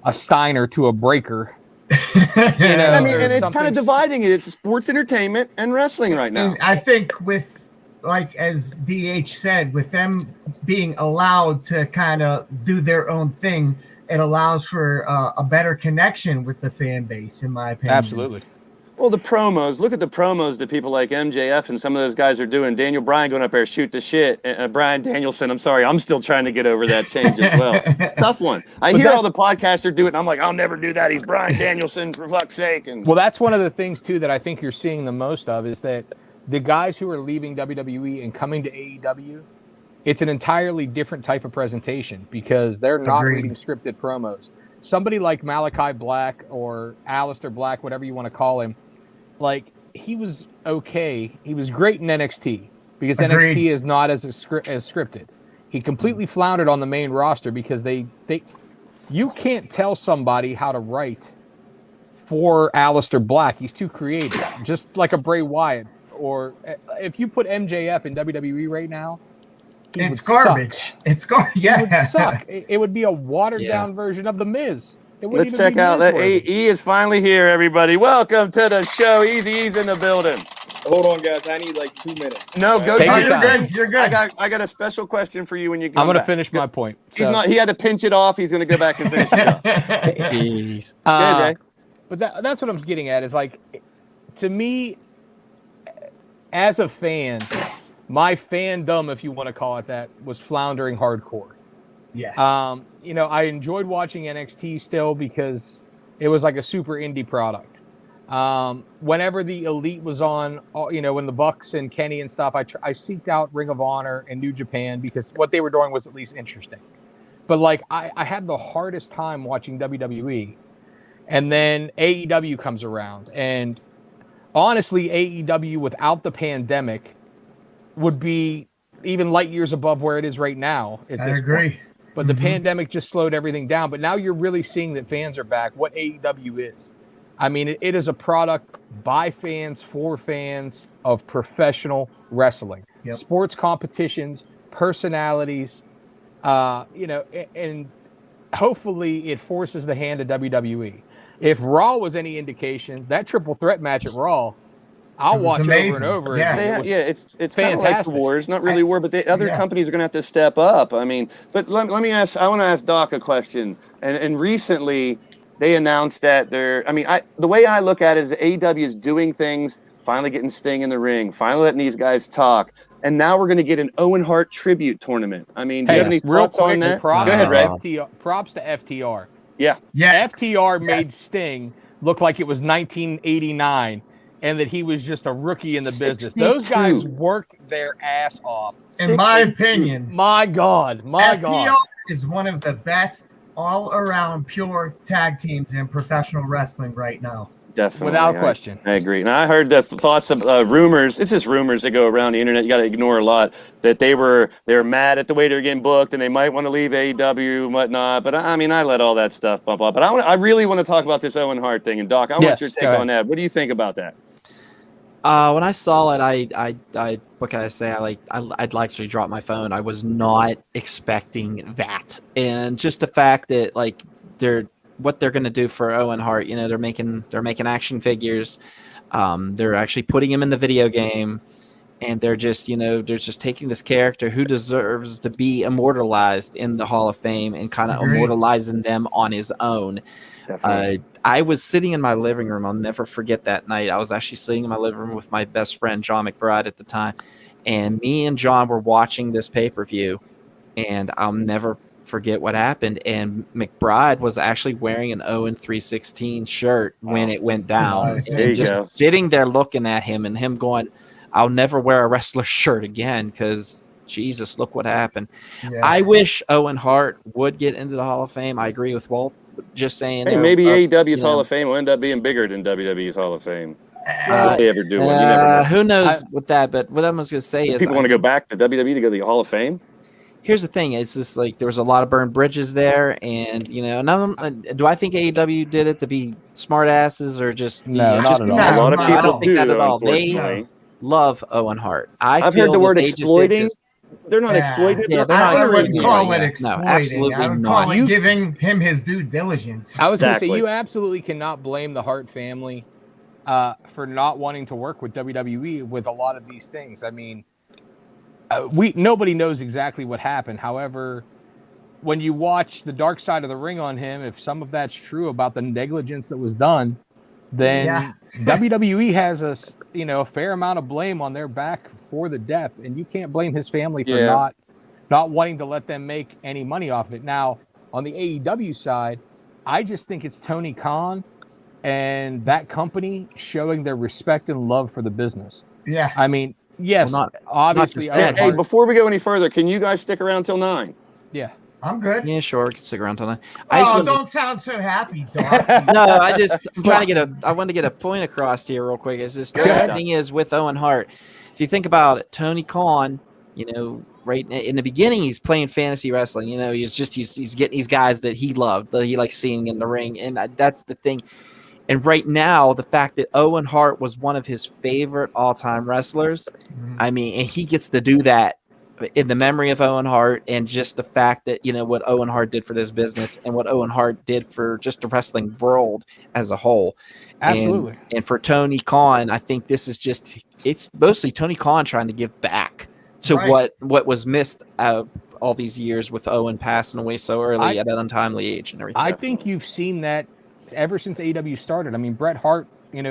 a Steiner to a Breaker. And it's kind of dividing it. It's sports entertainment and wrestling right now. And I think with, as DH said, with them being allowed to kind of do their own thing, it allows for a better connection with the fan base, in my opinion. Absolutely. Well, the promos, look at the promos that people like MJF and some of those guys are doing. Daniel Bryan going up there, shoot the shit. Bryan Danielson, I'm sorry, I'm still trying to get over that change as well. Tough one. I hear all the podcasters do it, and I'm like, I'll never do that. He's Bryan Danielson, for fuck's sake. Well, that's one of the things, too, that I think you're seeing the most of is that the guys who are leaving WWE and coming to AEW, it's an entirely different type of presentation because they're not reading scripted promos. Somebody like Malachi Black or Aleister Black, whatever you want to call him, he was okay. He was great in NXT because NXT is not as scripted. He completely floundered on the main roster because you can't tell somebody how to write for Aleister Black. He's too creative, just like a Bray Wyatt. Or if you put MJF in WWE right now, it's garbage. Suck. It's garbage. Yeah, it would suck. It would be a watered down version of The Miz. Let's check out that E is finally here, everybody. Welcome to the show. Easy's in the building. Hold on, guys. I need 2 minutes. No, go. You're good. I got a special question for you when you come I'm going to back. finish my point. He's not. He had to pinch it off. He's going to go back and finish it up. Jeez. Good, Ray. But that's what I'm getting at. Is to me, as a fan, my fandom, if you want to call it that, was floundering hardcore. Yeah. You know, I enjoyed watching NXT still because it was like a super indie product. Whenever the Elite was on, you know, when the Bucks and Kenny and stuff, I seeked out Ring of Honor and New Japan because what they were doing was at least interesting. But like, I had the hardest time watching WWE, and then AEW comes around, and honestly, AEW without the pandemic would be even light years above where it is right now at I this agree. point. But the pandemic just slowed everything down. But now you're really seeing that fans are back, what AEW is. I mean, it is a product by fans, for fans of professional wrestling. Yep. Sports competitions, personalities, you know, and hopefully it forces the hand of WWE. If Raw was any indication, that triple threat match at Raw, I'll watch over and over Yeah. again. It's kind of like the Wars, not really war, but the other companies are going to have to step up. I mean, but let me ask. I want to ask Doc a question. And recently, they announced that they're. I mean, the way I look at it is AEW is doing things, finally getting Sting in the ring, finally letting these guys talk, and now we're going to get an Owen Hart tribute tournament. I mean, do you have any thoughts on that? Go ahead, Ray. Props to FTR. Yeah. FTR made Sting look like it was 1989. And that he was just a rookie in the business. Those guys worked their ass off. In my opinion, my God, FTR is one of the best all-around pure tag teams in professional wrestling right now. Definitely, without question. I agree. And I heard the thoughts of rumors. It's just rumors that go around the internet. You got to ignore a lot. That they were mad at the way they were getting booked, and they might want to leave AEW and whatnot. But I mean, I let all that stuff bump up. But I really want to talk about this Owen Hart thing. And Doc, I want your take on that. What do you think about that? When I saw it, I what can I say? I'd actually drop my phone. I was not expecting that, and just the fact that like what they're going to do for Owen Hart. You know, they're making action figures. They're actually putting him in the video game, and they're just taking this character who deserves to be immortalized in the Hall of Fame and kind of immortalizing them on his own. I was sitting in my living room. I'll never forget that night. I was actually sitting in my living room with my best friend, John McBride, at the time. And me and John were watching this pay-per-view. And I'll never forget what happened. And McBride was actually wearing an Owen 316 shirt when it went down. And just sitting there looking at him and him going, I'll never wear a wrestler's shirt again because, Jesus, look what happened. Yeah. I wish Owen Hart would get into the Hall of Fame. I agree with Walt. Just saying. Hey, maybe AEW's Hall of Fame will end up being bigger than WWE's Hall of Fame. If they ever do one, you never know. Who knows with that? But what I was going to say is, people want to go back to WWE to go to the Hall of Fame. Here's the thing: it's just like there was a lot of burned bridges there, and none of them. Do I think AEW did it to be smartasses or just no? Not at all. A lot of people I don't think that at all. They love Owen Hart. I've heard the word exploiting. They're not exploiting. Yeah, I wouldn't call it exploiting. No, absolutely I would not. call it giving him his due diligence. I was going to say, you absolutely cannot blame the Hart family for not wanting to work with WWE with a lot of these things. I mean, nobody knows exactly what happened. However, when you watch the dark side of the ring on him, if some of that's true about the negligence that was done, then WWE has a fair amount of blame on their back for the death, and you can't blame his family for not wanting to let them make any money off of it. Now, on the AEW side, I just think it's Tony Khan and that company showing their respect and love for the business. Yeah. I mean, yes, obviously. Hey, before we go any further, can you guys stick around till 9? Yeah. I'm good. Yeah, sure. We can stick around till 9. Don't sound so happy, Doc. No, I wanted to get a point across here real quick. It's just the thing is with Owen Hart, if you think about it, Tony Khan, right in the beginning, he's playing fantasy wrestling. He's getting these guys that he loved, that he likes seeing in the ring, and that's the thing. And right now, the fact that Owen Hart was one of his favorite all-time wrestlers, I mean, and he gets to do that in the memory of Owen Hart, and just the fact that, what Owen Hart did for this business and what Owen Hart did for just the wrestling world as a whole. Absolutely. And for Tony Khan, I think this is it's mostly Tony Khan trying to give back to what was missed all these years with Owen passing away so early at an untimely age and everything. I think you've seen that ever since AEW started. I mean, Bret Hart,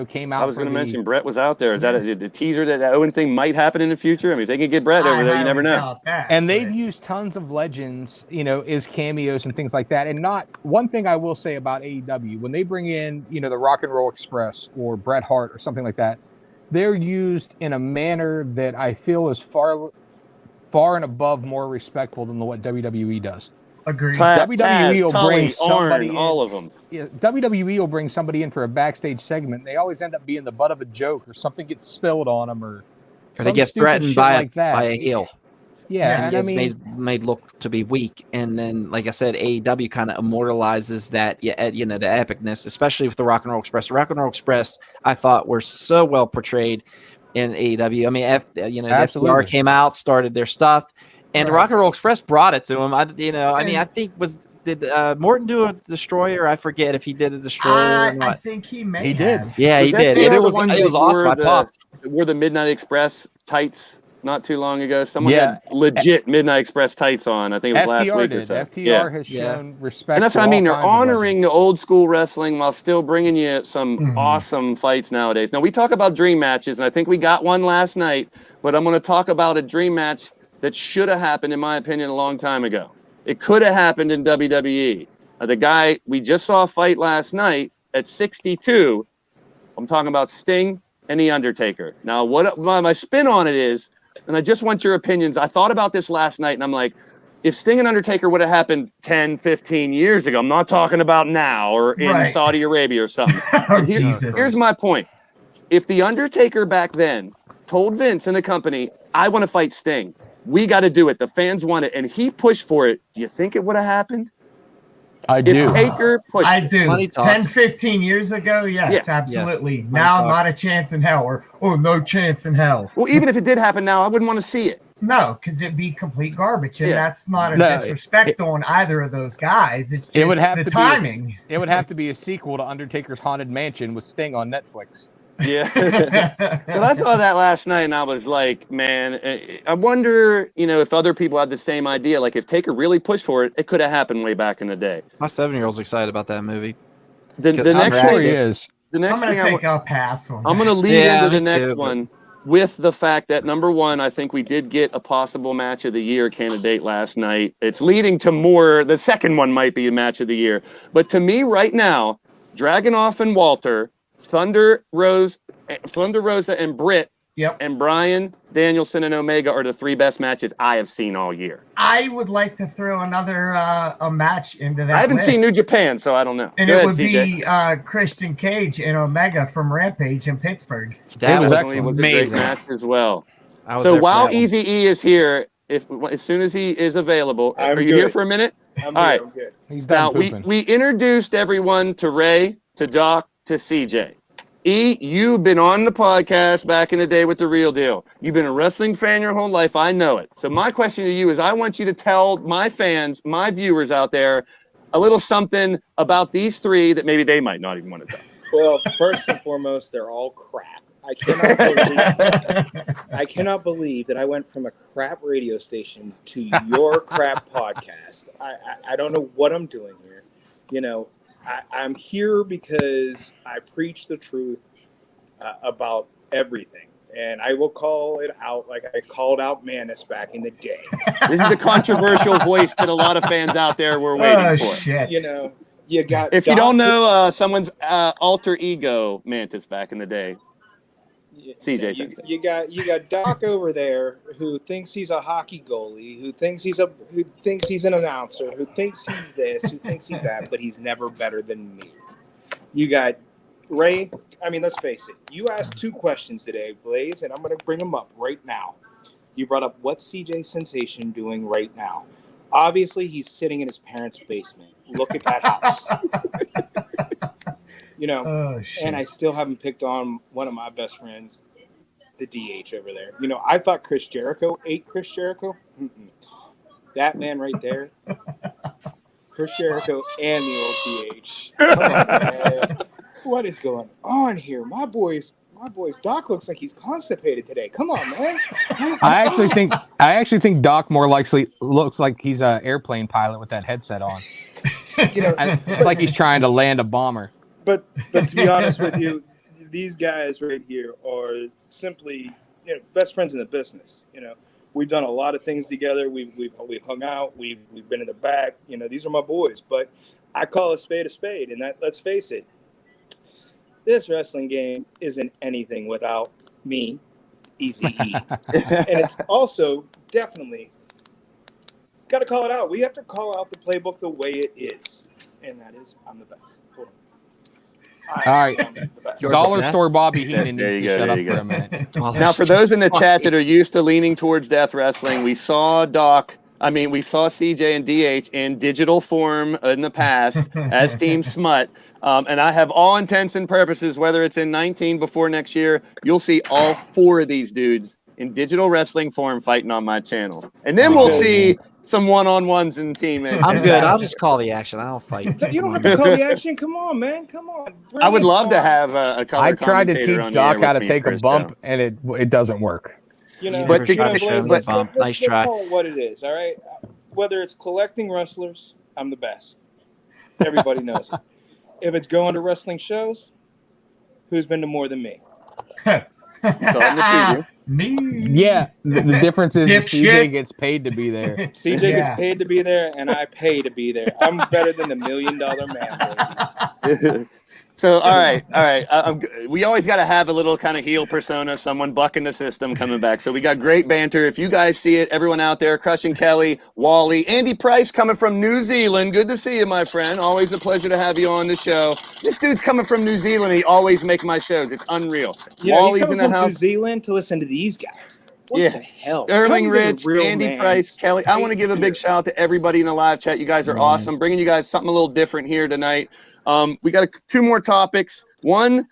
came out. I was going to mention Brett was out there. Is that a teaser that Owen thing might happen in the future? I mean, if they can get Brett over there, you never know. And they've used tons of legends, as cameos and things like that. And not one thing I will say about AEW, when they bring in, the Rock and Roll Express or Bret Hart or something like that, they're used in a manner that I feel is far and above more respectful than what WWE does. Agreed. WWE will bring somebody in, all of them. Yeah, WWE will bring somebody in for a backstage segment. They always end up being the butt of a joke, or something gets spilled on them, or they get threatened by a heel. Yeah, and he's made look to be weak. And then, like I said, AEW kind of immortalizes that, the epicness, especially with the Rock and Roll Express. The Rock and Roll Express, I thought, were so well portrayed in AEW. I mean, FDR came out, started their stuff. And Rock and Roll Express brought it to him. I think did Morton do a destroyer? I forget if he did a destroyer or not. I think he may. He did. Yeah, he did. It was awesome. I popped. Wore the Midnight Express tights not too long ago. Someone had legit Midnight Express tights on. I think it was last week or so. FTR has shown respect. And that's what I mean. They're honoring the old school wrestling while still bringing you some awesome fights nowadays. Now, we talk about dream matches, and I think we got one last night, but I'm going to talk about a dream match that should have happened, in my opinion, a long time ago. It could have happened in WWE. The guy we just saw fight last night at 62, I'm talking about Sting and The Undertaker. Now, what my spin on it is, and I just want your opinions. I thought about this last night, and I'm like, if Sting and Undertaker would have happened 10, 15 years ago, I'm not talking about now or in Saudi Arabia or something. Here's my point. If The Undertaker back then told Vince and the company, I want to fight Sting, we got to do it. The fans want it. And he pushed for it. Do you think it would have happened? I do. If Taker pushed I do. 10, 15 years ago, yes, absolutely. Yes. Now, not a chance in hell. Or, no chance in hell. Well, even if it did happen now, I wouldn't want to see it. No, because it'd be complete garbage. And that's not a disrespect on either of those guys. It's just it would have the to timing. It would have to be a sequel to Undertaker's Haunted Mansion with Sting on Netflix. Yeah. Well, I saw that last night, and I was like, man, I wonder, if other people had the same idea. Like, if Taker really pushed for it, it could have happened way back in the day. My 7-year-old's excited about that movie. The next thing thing is, I'm going to take a pass on I'm going to lead into the next one with the fact that, number one, I think we did get a possible match of the year candidate last night. It's leading to more. The second one might be a match of the year. But to me right now, Dragunov and Walter, Thunder Rosa and Britt, and Bryan Danielson and Omega are the three best matches I have seen all year. I would like to throw another a match into that. I haven't seen New Japan, so I don't know. And it would be Christian Cage and Omega from Rampage in Pittsburgh. That was a great match as well. So while Easy E is here, as soon as he is available, are you here for a minute? All right. I'm good. He's done Now we introduced everyone to Ray, to Doc, to CJ. E, you've been on the podcast back in the day with The Real Deal. You've been a wrestling fan your whole life. I know it. So my question to you is I want you to tell my fans, my viewers out there, a little something about these three that maybe they might not even want to tell. Well, first and foremost, they're all crap. I cannot believe that I went from a crap radio station to your crap podcast. I don't know what I'm doing here. I'm here because I preach the truth about everything, and I will call it out like I called out Manus back in the day. This is the controversial voice that a lot of fans out there were waiting for. Shit. You got. If you don't know, someone's alter ego Mantis back in the day. CJ, you got Doc over there who thinks he's a hockey goalie, who thinks he's an announcer, who thinks he's this, who thinks he's that, but he's never better than me. You got Ray. I mean, let's face it. You asked two questions today, Blaise, and I'm going to bring them up right now. You brought up what's CJ Sensation doing right now. Obviously, he's sitting in his parents' basement. Look at that house. And I still haven't picked on one of my best friends, the DH over there. I thought Chris Jericho ate Chris Jericho. Mm-mm. That man right there, Chris Jericho and the old DH. Come on, man. What is going on here? My boy's Doc looks like he's constipated today. Come on, man. I actually think Doc more likely looks like he's an airplane pilot with that headset on. It's like he's trying to land a bomber. But to be honest with you, these guys right here are simply, best friends in the business. We've done a lot of things together. We've hung out. We've been in the back. These are my boys. But I call a spade, and that, let's face it, this wrestling game isn't anything without me, Easy E. And it's also definitely got to call it out. We have to call out the playbook the way it is, and that is, I'm the best. Hold on. All right. Dollar store Bobby Heenan There needs you to go, shut there up you for go. a minute. Now, for those in the chat that are used to leaning towards death wrestling, we saw we saw CJ and DH in digital form in the past as Team Smut. And I have all intents and purposes, whether it's in 19 before next year, you'll see all 4 of these dudes in digital wrestling form fighting on my channel. And then we'll see some one-on-ones in team. I'm good. I'll just call the action. I'll fight. You don't have to call the action. Come on, man. Come on. I would love to have a color I tried to commentator teach on the Doc air how with to me take a first, bump, though. and it doesn't work. But Blaise, let's Nice try. call it what it is, all right? Whether it's collecting wrestlers, I'm the best. Everybody knows it. If it's going to wrestling shows, who's been to more than me? You saw it in the preview. Me. Yeah, the difference is Dipshit. CJ gets paid to be there. CJ gets paid to be there, and I pay to be there. I'm better than the $1 Million Man. Baby. So, all right. We always got to have a little kind of heel persona, someone bucking the system coming back. So we got great banter. If you guys see it, everyone out there, Crushing Kelly, Wally, Andy Price coming from New Zealand. Good to see you, my friend. Always a pleasure to have you on the show. This dude's coming from New Zealand. He always makes my shows. It's unreal. Wally's in the house. New Zealand to listen to these guys. What the hell? Sterling Come to the Rich, real Andy man. Price, Kelly. I want to give a big shout out to everybody in the live chat. You guys are awesome. Bringing you guys something a little different here tonight. We got 2 more topics. One,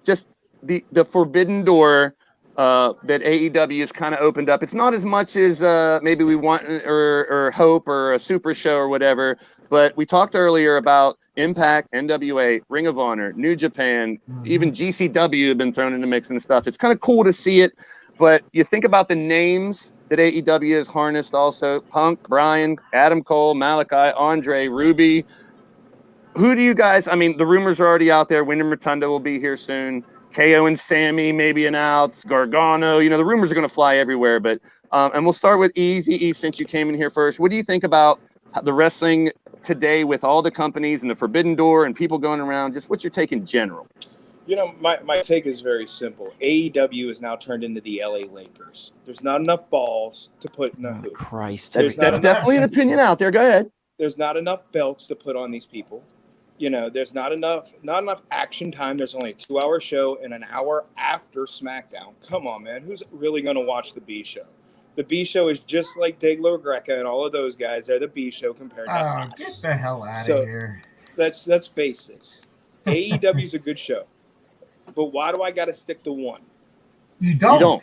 just the forbidden door that AEW has kind of opened up. It's not as much as maybe we want or hope or a super show or whatever, but we talked earlier about Impact, NWA, Ring of Honor, New Japan, even GCW have been thrown in the mix and stuff. It's kind of cool to see it, but you think about the names that AEW has harnessed also: Punk, Bryan, Adam Cole, Malachi, Andre, Ruby. Who do you guys, the rumors are already out there. Wyndham Rotunda will be here soon. KO and Sammy maybe announced. Gargano. The rumors are going to fly everywhere. But and we'll start with Easy E, since you came in here first. What do you think about the wrestling today with all the companies and the Forbidden Door and people going around? Just what's your take in general? My take is very simple. AEW is now turned into the LA Lakers. There's not enough balls to put in a hoop. Christ. That's definitely an opinion out there. Go ahead. There's not enough belts to put on these people. There's not enough action time. There's only a 2-hour show and an hour after SmackDown. Come on, man. Who's really going to watch the B show? The B show is just like Dayglow Greca and all of those guys. They're the B show compared to us. Get the hell out of here. Let's face this. AEW's a good show. But why do I got to stick to one? You don't.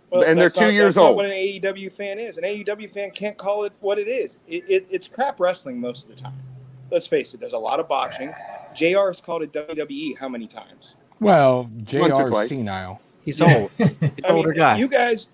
Well, and they're 2 years that's old. Not what an AEW fan is. An AEW fan can't call it what it is. It's crap wrestling most of the time. Let's face it. There's a lot of botching. JR has called it WWE how many times? Well, Once or JR twice. is senile. He's old. He's an older guy. You guys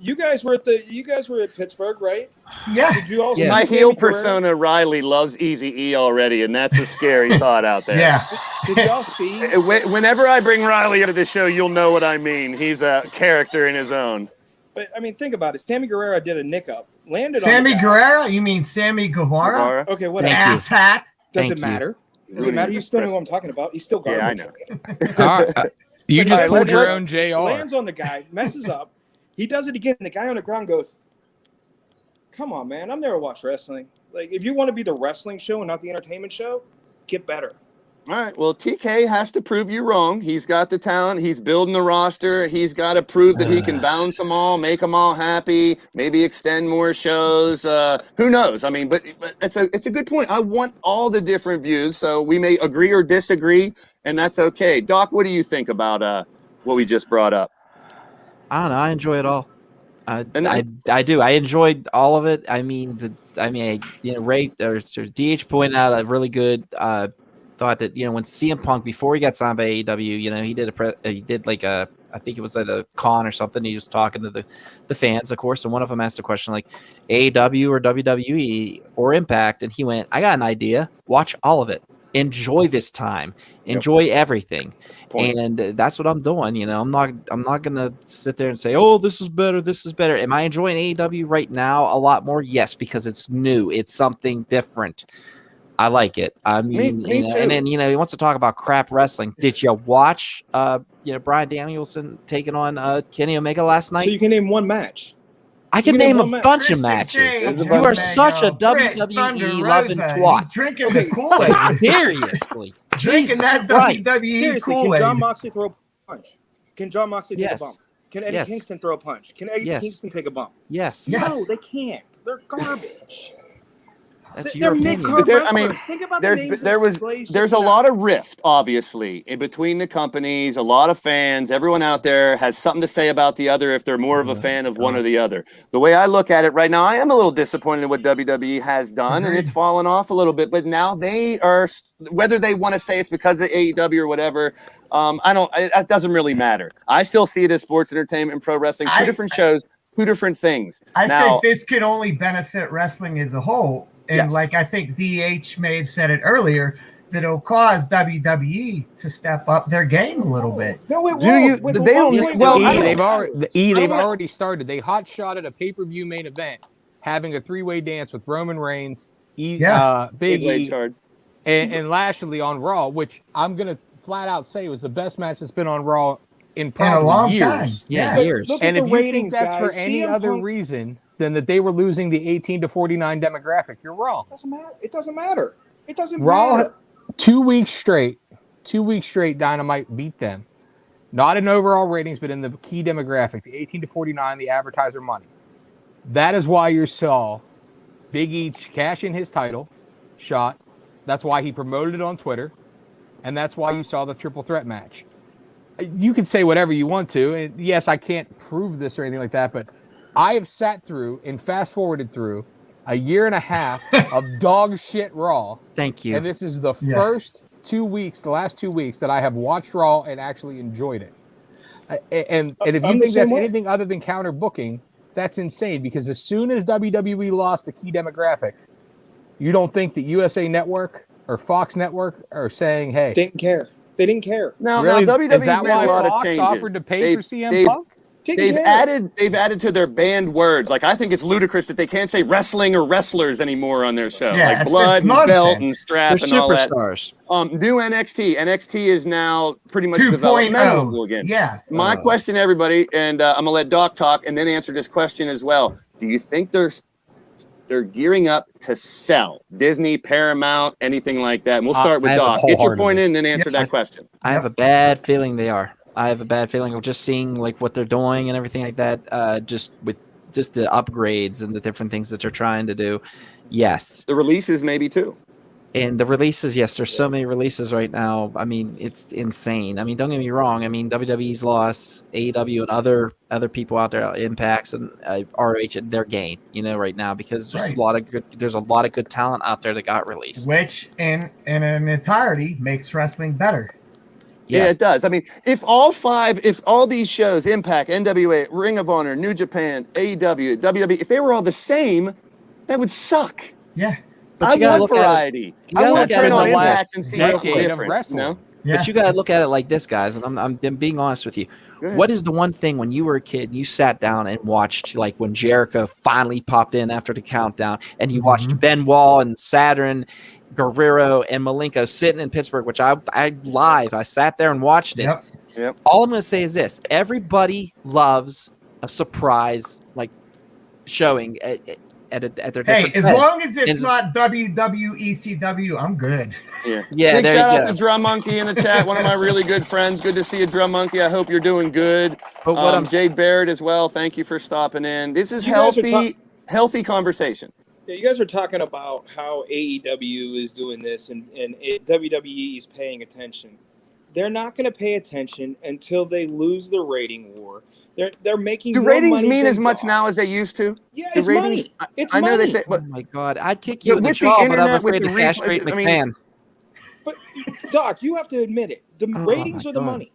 were at Pittsburgh, right? Yeah. Did you all see My Sammy heel Guerrero? persona, Riley, loves Easy E already, and that's a scary thought out there. Yeah. Did y'all see? Whenever I bring Riley into the show, you'll know what I mean. He's a character in his own. But think about it. Sammy Guerrero did a nick up, landed Sammy on the guy. Guerrero? You mean Sammy Guevara? Okay, The whatever. ass hat. Doesn't matter. Doesn't matter. You still know what I'm talking about. He's still garbage. Yeah, I know. All right. You But just he pulled your lands- own JR. Lands on the guy, messes up. He does it again. And the guy on the ground goes, "Come on, man! I've never watched wrestling. Like, if you want to be the wrestling show and not the entertainment show, get better." All right. Well, TK has to prove you wrong. He's got the talent. He's building the roster. He's got to prove that he can balance them all, make them all happy, maybe extend more shows. Who knows? But it's a good point. I want all the different views, so we may agree or disagree, and that's okay. Doc, what do you think about what we just brought up? I don't know. I enjoy it all. I do. I enjoyed all of it. Ray or DH pointed out a really good thought that when CM Punk, before he got signed by AEW, he did like a, I think it was at a con or something. He was talking to the fans, of course, and one of them asked a question like AEW or WWE or Impact, and he went, "I got an idea. Watch all of it." enjoy this time, enjoy everything. Point. And that's what I'm doing. You know, I'm not gonna sit there and say, oh, this is better. Am I enjoying AEW right now a lot more? Yes, because it's new, it's something different. I like it. I mean, Me you know, too. and then, you know, he wants to talk about crap wrestling. Did you watch Bryan Danielson taking on Kenny Omega last night? So you can name one match. I can name a bunch of Christian matches. Cage, You are such a Britt WWE Thunder loving Rosa, twat. he's drinking the Kool-Aid. Seriously. Drinking Jesus that Christ. WWE Seriously, can Kool-Aid. John Moxley throw a punch? Can John Moxley take Yes. a bump? Can Eddie Yes. Kingston throw a punch? Can Eddie Yes. Kingston take a bump? Yes. Yes. No, they can't. They're garbage. That's They're your mid-card opinion. I mean, wrestlers. Think about the names there's that a lot of rift, obviously, in between the companies. A lot of fans, everyone out there has something to say about the other if they're more of a fan of one or the other. The way I look at it right now, I am a little disappointed in what WWE has done, and it's fallen off a little bit. But now they are, whether they want to say it's because of AEW or whatever, it doesn't really matter. I still see it as sports entertainment and pro wrestling, two different shows, two different things. I think this can only benefit wrestling as a whole. And Yes. like I think DH may have said it earlier, that it'll cause WWE to step up their game a little bit. No, it Do you- won't. they don't- well, I don't- They've already started. They hot shotted a pay-per-view main event, having a three-way dance with Roman Reigns, Big E, and Lashley on Raw, which I'm gonna flat out say was the best match that's been on Raw in probably a long years. time. Yeah, years. Look at And the if you ratings, think that's for guys. any CM other Punk- reason than that they were losing the 18 to 49 demographic, you're wrong. Doesn't matter. It doesn't matter. It doesn't Raw, matter. 2 weeks straight, Dynamite beat them. Not in overall ratings, but in the key demographic, the 18 to 49, the advertiser money. That is why you saw Big E cash in his title shot. That's why he promoted it on Twitter. And that's why you saw the triple threat match. You can say whatever you want to. And yes, I can't prove this or anything like that, but I have sat through and fast forwarded through a year and a half of dog shit Raw. Thank you. And this is the first 2 weeks, the last 2 weeks that I have watched Raw and actually enjoyed it. And if you think that's anything other than counter booking, that's insane, because as soon as WWE lost the key demographic, you don't think that USA Network or Fox Network are saying, hey, Didn't care. They didn't care. Now really? WWE's Is that made why a lot of Fox changes. offered to pay for CM Punk? They've added to their banned words. Like, I think it's ludicrous that they can't say wrestling or wrestlers anymore on their show. Yeah, like it's blood and nonsense. belt and strap They're and all that. superstars. New NXT. NXT is now pretty much 2.0. developmental again. Yeah. My question, everybody, and I'm gonna let Doc talk and then answer this question as well. Do you think they're gearing up to sell Disney, Paramount, anything like that? And we'll start with Doc. Get your point in and answer that question. I have a bad feeling they are. I have a bad feeling of just seeing like what they're doing and everything like that. Just with just the upgrades and the different things that they're trying to do. Yes. The releases maybe too. And the releases, yes, there's so many releases right now. I mean, it's insane. I mean, don't get me wrong. I mean, WWE's lost, AEW and other people out there, Impacts and ROH, their gain, right now, because there's a lot of good talent out there that got released. Which in an entirety makes wrestling better. Yeah, it does. I mean, if all these shows, Impact, NWA, Ring of Honor, New Japan, AEW, WWE, if they were all the same, that would suck. Yeah. But I want variety. I want to turn on Impact and see what's different. Yeah. But you got to look at it like this, guys, and I'm being honest with you. What is the one thing when you were a kid, you sat down and watched, like when Jericho finally popped in after the countdown, and you watched Benoit and Saturn, Guerrero and Malenko sitting in Pittsburgh, which I sat there and watched it. Yep. All I'm going to say is this: everybody loves a surprise like showing at their different. Hey, as events. long as it's not WWECW, I'm good. Yeah. Yeah. Big there shout you out go. to Drum Monkey in the chat. One of my really good friends. Good to see you, Drum Monkey. I hope you're doing good. But what Jade Barrett as well. Thank you for stopping in. This is You guys are healthy conversation. Yeah, you guys are talking about how AEW is doing this and WWE is paying attention. They're not going to pay attention until they lose the rating war. They're making. Do more ratings money mean than as much God. now as they used to? Yeah, The it's ratings, money. It's I know money. they say, Oh but my God, I'd kick you in the with the jaw, but I'm internet, with afraid the to castrate replay, I mean, McMahon. But Doc, you have to admit it. The ratings my are the God. money.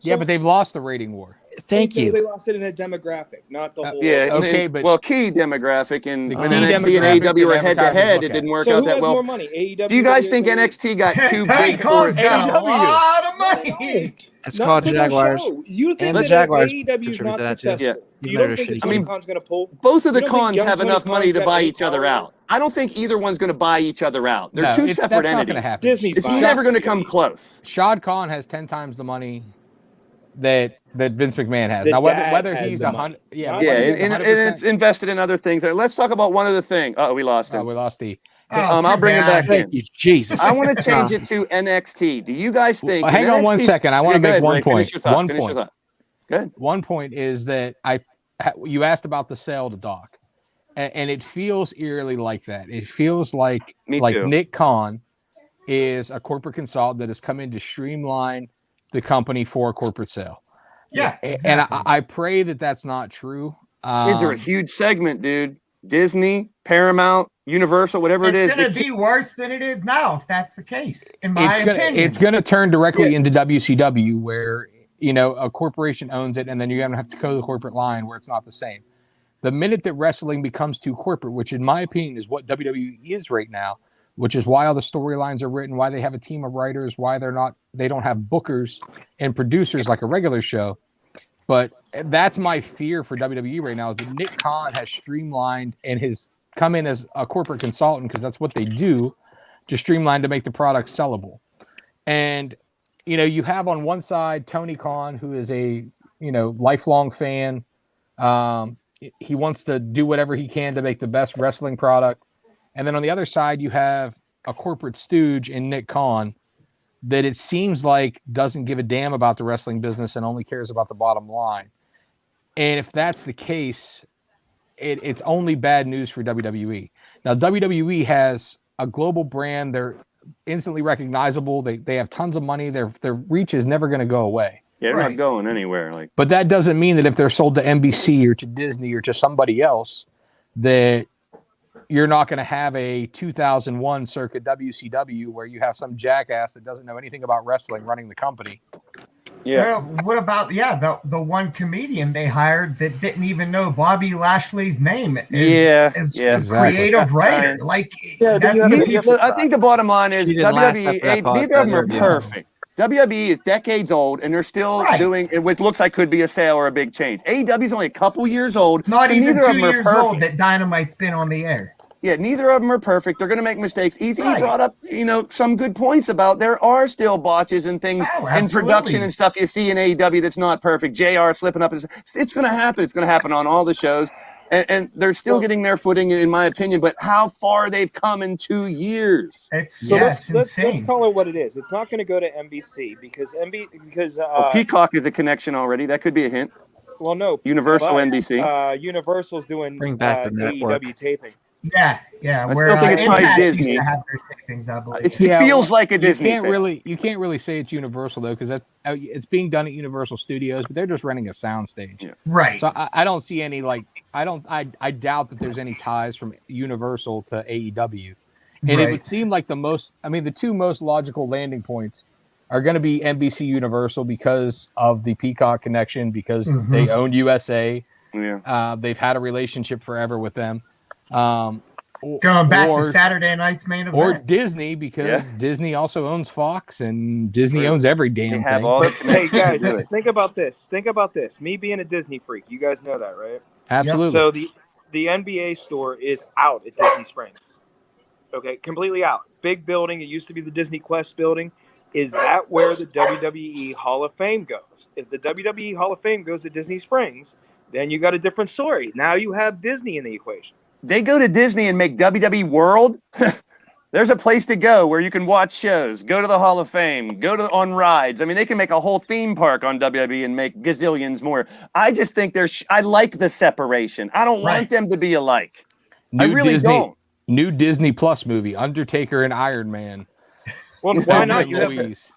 Yeah, but they've lost the rating war. Thank They you. lost it in a demographic, not the whole. Yeah, Okay, and- but- well, key demographic, and The when key NXT and demographic AEW that were head to advertisers head, look it at. didn't work So out who that has well. more money? AEW. Do you guys think WWE? NXT got too Tony big for Khan's got a AEW. lot of money. It's Not called for their Jaguars. show. You think And the that Jaguars AEW is contribute not to that, too. successful? Yeah. Even You though don't they're think that shitty Tony team. Khan's going to pull? Both of the You don't think cons young have Tony enough money Khan's to got buy money each other power? out. I don't think either one's going to buy each other out. They're No, two it's- separate that's not entities. going to happen. Disney's It's buying never it. going to come close. Shad Khan has 10 times the money that Vince McMahon has. The now, dad whether has he's the 100, yeah, money. whether Yeah, he's and 100%. it's invested in other things. Let's talk about one other thing. Oh, we lost him. We lost D. Oh, I'll too bring him bad. back in. Thank you, Jesus. I want to change it to NXT. Do you guys think? Well, hang on one NXT second. I want to Go make ahead, one Ray. point. Finish your thought. One Finish your point. thought. Good. One point is that you asked about the sale to Doc, and it feels eerily like that. It feels like Me too. Nick Khan is a corporate consultant that has come in to streamline the company for a corporate sale. Yeah, And exactly. I pray that that's not true. Kids are a huge segment, dude. Disney, Paramount, Universal, whatever it is. It's going the to be worse than it is now if that's the case, in my opinion. It's going to turn directly into WCW, where a corporation owns it, and then you're going to have to go the corporate line where it's not the same. The minute that wrestling becomes too corporate, which in my opinion is what WWE is right now, which is why all the storylines are written, why they have a team of writers, why they don't have bookers and producers like a regular show. But that's my fear for WWE right now, is that Nick Khan has streamlined and has come in as a corporate consultant, because that's what they do, to streamline to make the product sellable. And you have on one side Tony Khan, who is a lifelong fan. He wants to do whatever he can to make the best wrestling product. And then on the other side, you have a corporate stooge in Nick Khan that it seems like doesn't give a damn about the wrestling business and only cares about the bottom line. And if that's the case, it's only bad news for WWE. Now, WWE has a global brand. They're instantly recognizable. They have tons of money. Their reach is never going to go away. Yeah, they're Right. not going anywhere. But that doesn't mean that if they're sold to NBC or to Disney or to somebody else, that you're not going to have a 2001 circa WCW where you have some jackass that doesn't know anything about wrestling running the company. Yeah. Well, what about the one comedian they hired that didn't even know Bobby Lashley's name as Yeah, a exactly. creative writer? Like Yeah, that's you the have people. I think the bottom line is She didn't last WWE. after that pod- Neither of them are interview. perfect. WWE is decades old, and they're still Right. doing what looks like could be a sale or a big change. AEW is only a couple years old. Not so even neither of 2 them are years perfect. old that Dynamite's been on the air. Yeah, neither of them are perfect. They're going to make mistakes. He Right. brought up, some good points about there are still botches and things Oh, in production absolutely. and stuff you see in AEW that's not perfect. JR slipping up. It's going to happen. It's going to happen on all the shows. And they're still getting their footing, in my opinion. But how far they've come in 2 years. It's So it's let's insane. call it what it is. It's not going to go to NBC because Peacock is a connection already. That could be a hint. well, no, Universal, but, NBC. Universal's doing Bring back the network. AEW taping. Yeah. I Where still think it's probably Impact used Disney. to have their tapings, I believe. It feels like a You Disney can't sale. you can't really say it's Universal though, because it's being done at Universal Studios, but they're just renting a soundstage. Yeah. Right. So I don't see any I doubt that there's any ties from Universal to AEW, and it Right. would seem like the two most logical landing points are going to be NBC Universal because of the Peacock connection, because Mhm. they own USA. Yeah. They've had a relationship forever with them. Going back to Saturday night's main event. Or Disney, because Disney also owns Fox, and Disney True. owns every They damn have thing. all the Hey connections to guys, do it. think about this. Think about this. Me being a Disney freak, you guys know that, right? Absolutely. So the NBA store is out at Disney Springs. Okay, completely out. Big building. It used to be the Disney Quest building. Is that where the WWE Hall of Fame goes? If the WWE Hall of Fame goes to Disney Springs, then you got a different story. Now you have Disney in the equation. They go to Disney and make WWE World. There's a place to go where you can watch shows, go to the Hall of Fame, on rides. I mean, they can make a whole theme park on WWE and make gazillions more. I just think I like the separation. I don't want them to be alike. I really don't. New Disney Plus movie, Undertaker and Iron Man. Well, why not? Louise.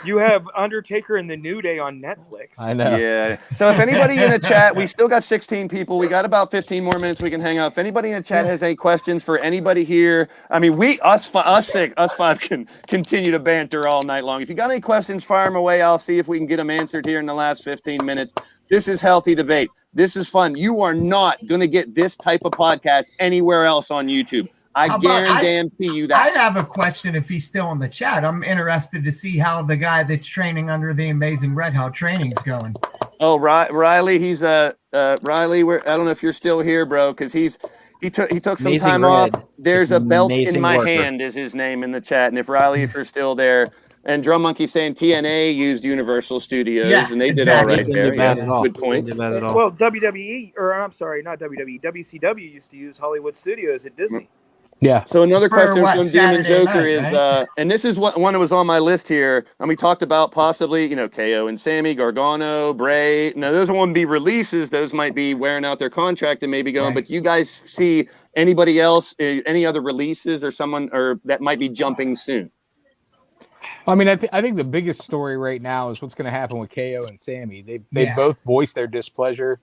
You have Undertaker and the New Day on Netflix. I know. Yeah. So if anybody in the chat, we still got 16 people. We got about 15 more minutes we can hang out. If anybody in the chat has any questions for anybody here, I mean, us five can continue to banter all night long. If you got any questions, fire them away. I'll see if we can get them answered here in the last 15 minutes. This is healthy debate. This is fun. You are not going to get this type of podcast anywhere else on YouTube. I guarantee you that. I have a question if he's still in the chat. I'm interested to see how the guy that's training under the Amazing Red, how training is going. Oh, Riley, he's Riley. I don't know if you're still here, bro, because he took some Amazing time Red. off. There's a belt in Amazing my worker. hand is his name in the chat. And if Riley, if you're still there, and Drum Monkey saying TNA used Universal Studios, Yeah, and they did exactly. all right Didn't there. do bad Yeah, at all. good point. Didn't do bad at all. Well, WWE, or I'm sorry, not WWE, WCW used to use Hollywood Studios at Disney. Yeah. So another For question what, from Demon Saturday Joker night, is, right? and this is one that was on my list here, and we talked about possibly, KO and Sammy, Gargano, Bray. Now those won't be releases; those might be wearing out their contract and maybe going. Right. But you guys see anybody else, any other releases or someone or that might be jumping soon? I mean, I think the biggest story right now is what's going to happen with KO and Sammy. They Yeah. both voiced their displeasure.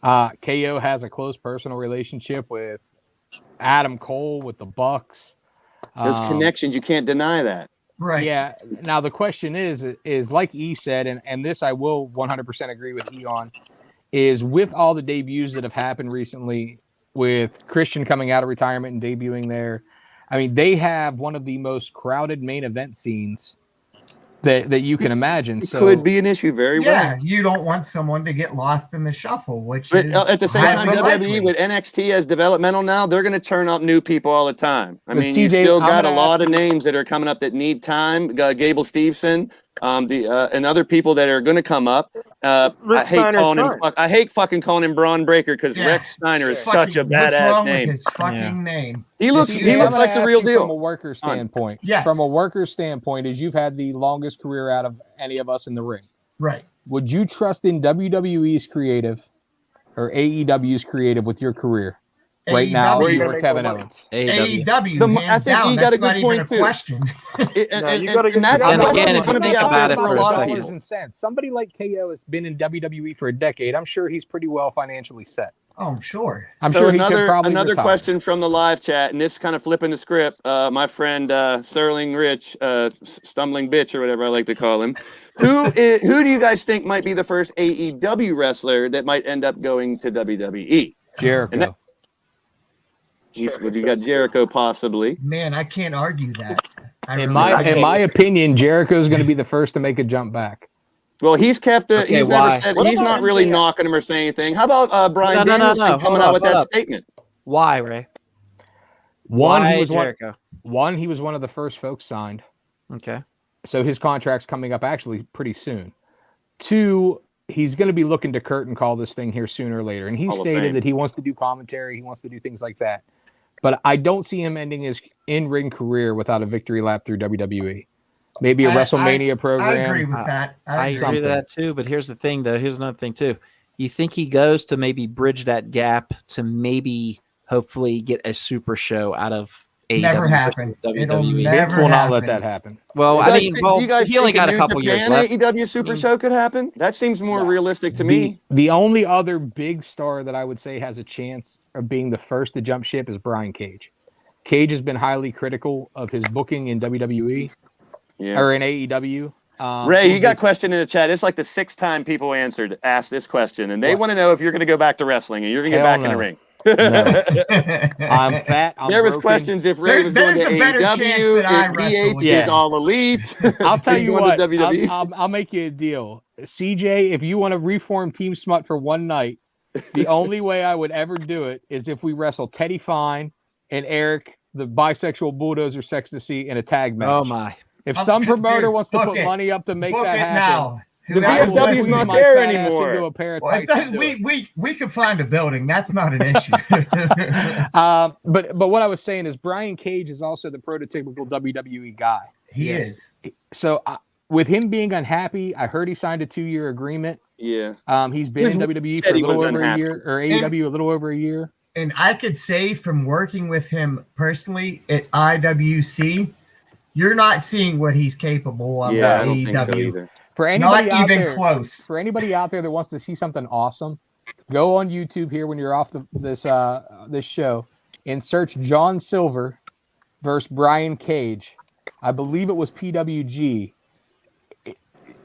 KO has a close personal relationship with Adam Cole with the Bucks. Those connections, you can't deny that. Right. Yeah. Now the question is like E said, and this I will 100% agree with E on, is with all the debuts that have happened recently, with Christian coming out of retirement and debuting there. I mean, they have one of the most crowded main event scenes that you can imagine. It So could be an issue, very well. Yeah, you don't want someone to get lost in the shuffle, which But is at the same time, highly WWE likely. with NXT as developmental now, they're going to turn up new people all the time. I But mean, you CJ, still I'm got a gonna lot ask of you- names that are coming up that need time. Gable Steveson, and other people that are going to come up. I Rick hate Steiner's calling him. son. I hate fucking calling him Braun Breaker because Yeah. Rex Steiner is Fucking- such a what's badass wrong name. with his fucking Yeah. name? He looks CJ, I'm gonna like the ask real you from a deal. worker standpoint. Yes. From a worker standpoint, is you've had the longest career out of any of us in the ring. Right. Would you trust in WWE's creative or AEW's creative with your career right now? AEW. You or Kevin Owens? AEW, I hands think down. you got That's a good not even point, a too. question. And you gotta get- that And question again, is if going to you be think out about there it for a for a lot of second. people. And cents. Somebody like KO has been in WWE for a decade. I'm sure he's pretty well financially set. Oh, I'm sure. I'm So sure he could another probably retire. question from the live chat, and this kind of flipping the script. My friend Sterling Rich, stumbling bitch or whatever I like to call him. Who do you guys think might be the first AEW wrestler that might end up going to WWE? Jericho. And that- You got Jericho possibly. Man, I can't argue that. in my opinion, Jericho is going to be the first to make a jump back. Well, he's kept it. Okay, He's why? never said. What He's about not really MJF? knocking him or saying anything. How about Brian No, no, no, Danielson no. coming Hold out up, with hold that up. statement? Why, Ray? One, he Why was Jericho? one, he was one of the first folks signed. Okay. So his contract's coming up actually pretty soon. Two, he's going to be looking to curtain call this thing here sooner or later. And he Hall of Fame. stated that he wants to do commentary. He wants to do things like that. But I don't see him ending his in-ring career without a victory lap through WWE. Maybe a WrestleMania program. I agree with that. I agree. agree with that too. But here's the thing, though. Here's another thing too. You think he goes to maybe bridge that gap to maybe hopefully get a super show out of AEW Never versus happen. It'll WWE? never Vince will not let happen. that happen. Well, You I guys mean, think- well, you guys he only think got a New couple years Japan left. AEW Super Show could happen. That seems more realistic to me. The only other big star that I would say has a chance of being the first to jump ship is Brian Cage. Cage has been highly critical of his booking in WWE Yeah. or in AEW. Ray, you got a question in the chat. It's like the sixth time people asked this question, and they What? want to know if you're going to go back to wrestling and you're going to get Hell back in the no. ring. I'm fat. I'm There was broken. questions if Ray was going to there's a better chance AEW, that I if wrestle DH with you. is all elite. I'll tell you going what. to WWE. I'll make you a deal, CJ. If you want to reform Team Smut for one night, the only way I would ever do it is if we wrestle Teddy Fine and Eric, the bisexual bulldozer sextasy, in a tag match. Oh my! If I'm some con- promoter dude, wants to book put it. money up to make Book that it happen, now. The I will VFW is squeeze not my there fat ass anymore. into a pair of Well, tights and do it. we could find a building. That's not an issue. But what I was saying is Brian Cage is also the prototypical WWE guy. He Yes. is. So with him being unhappy, I heard he signed a 2-year agreement. Yeah. He's been in WWE said for a he was little over a unhappy. year, or AEW a little over a year. And I could say from working with him personally at IWC, You're not seeing what he's capable of. Yeah, I in don't think so AEW. either. For anybody Not out even there, close. for anybody out there that wants to see something awesome, go on YouTube here when you're off this show and search John Silver versus Brian Cage. I believe it was PWG.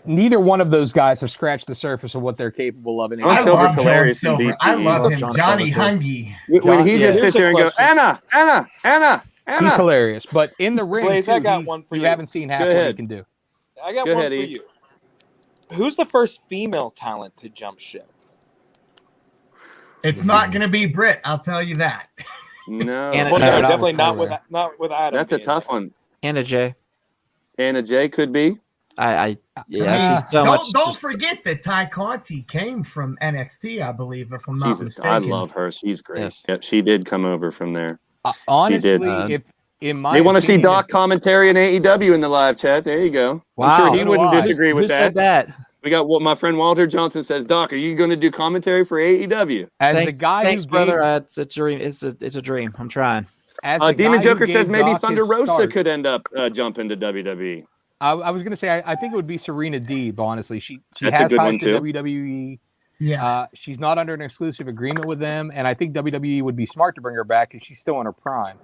Neither one of those guys have scratched the surface of what they're capable of. I Silver's love John hilarious in Silver. I DP. love him. John Johnny Silver, Hungy. When he John- just yeah. sits there and goes, Here's a Anna. He's hilarious, but in the ring, Blaise, too, I got one for you you. haven't seen half Go what he ahead. can do. I got Go one ahead, for E. you. Who's the first female talent to jump ship? It's not going to be Britt. I'll tell you that. No. Anna- Well, No, no, not definitely with not Cole with Adam. That's a being tough there. one. Anna Jay. Anna Jay could be. I I see so much. Don't forget that Ty Conti came from NXT, I believe, if I'm not I mistaken. love her. She's great. Yes. Yep, she did come over from there. Honestly, did. if in my They want to see opinion, Doc commentary in AEW in the live chat. There you go. Wow. I'm sure he So do wouldn't I. disagree with Who said that. that? We got what my friend Walter Johnson says. Doc, are you going to do commentary for AEW? as Thanks, the guy thanks, who brother. gave, It's a dream. It's a dream. I'm trying. as the Demon guy who Joker says gave maybe Doc Thunder his Rosa start, could end up jumping to WWE. I was gonna say I think it would be Serena Deeb. Honestly, she That's a has good ties one, to too. WWE. Yeah. She's not under an exclusive agreement with them, and I think WWE would be smart to bring her back because she's still in her prime.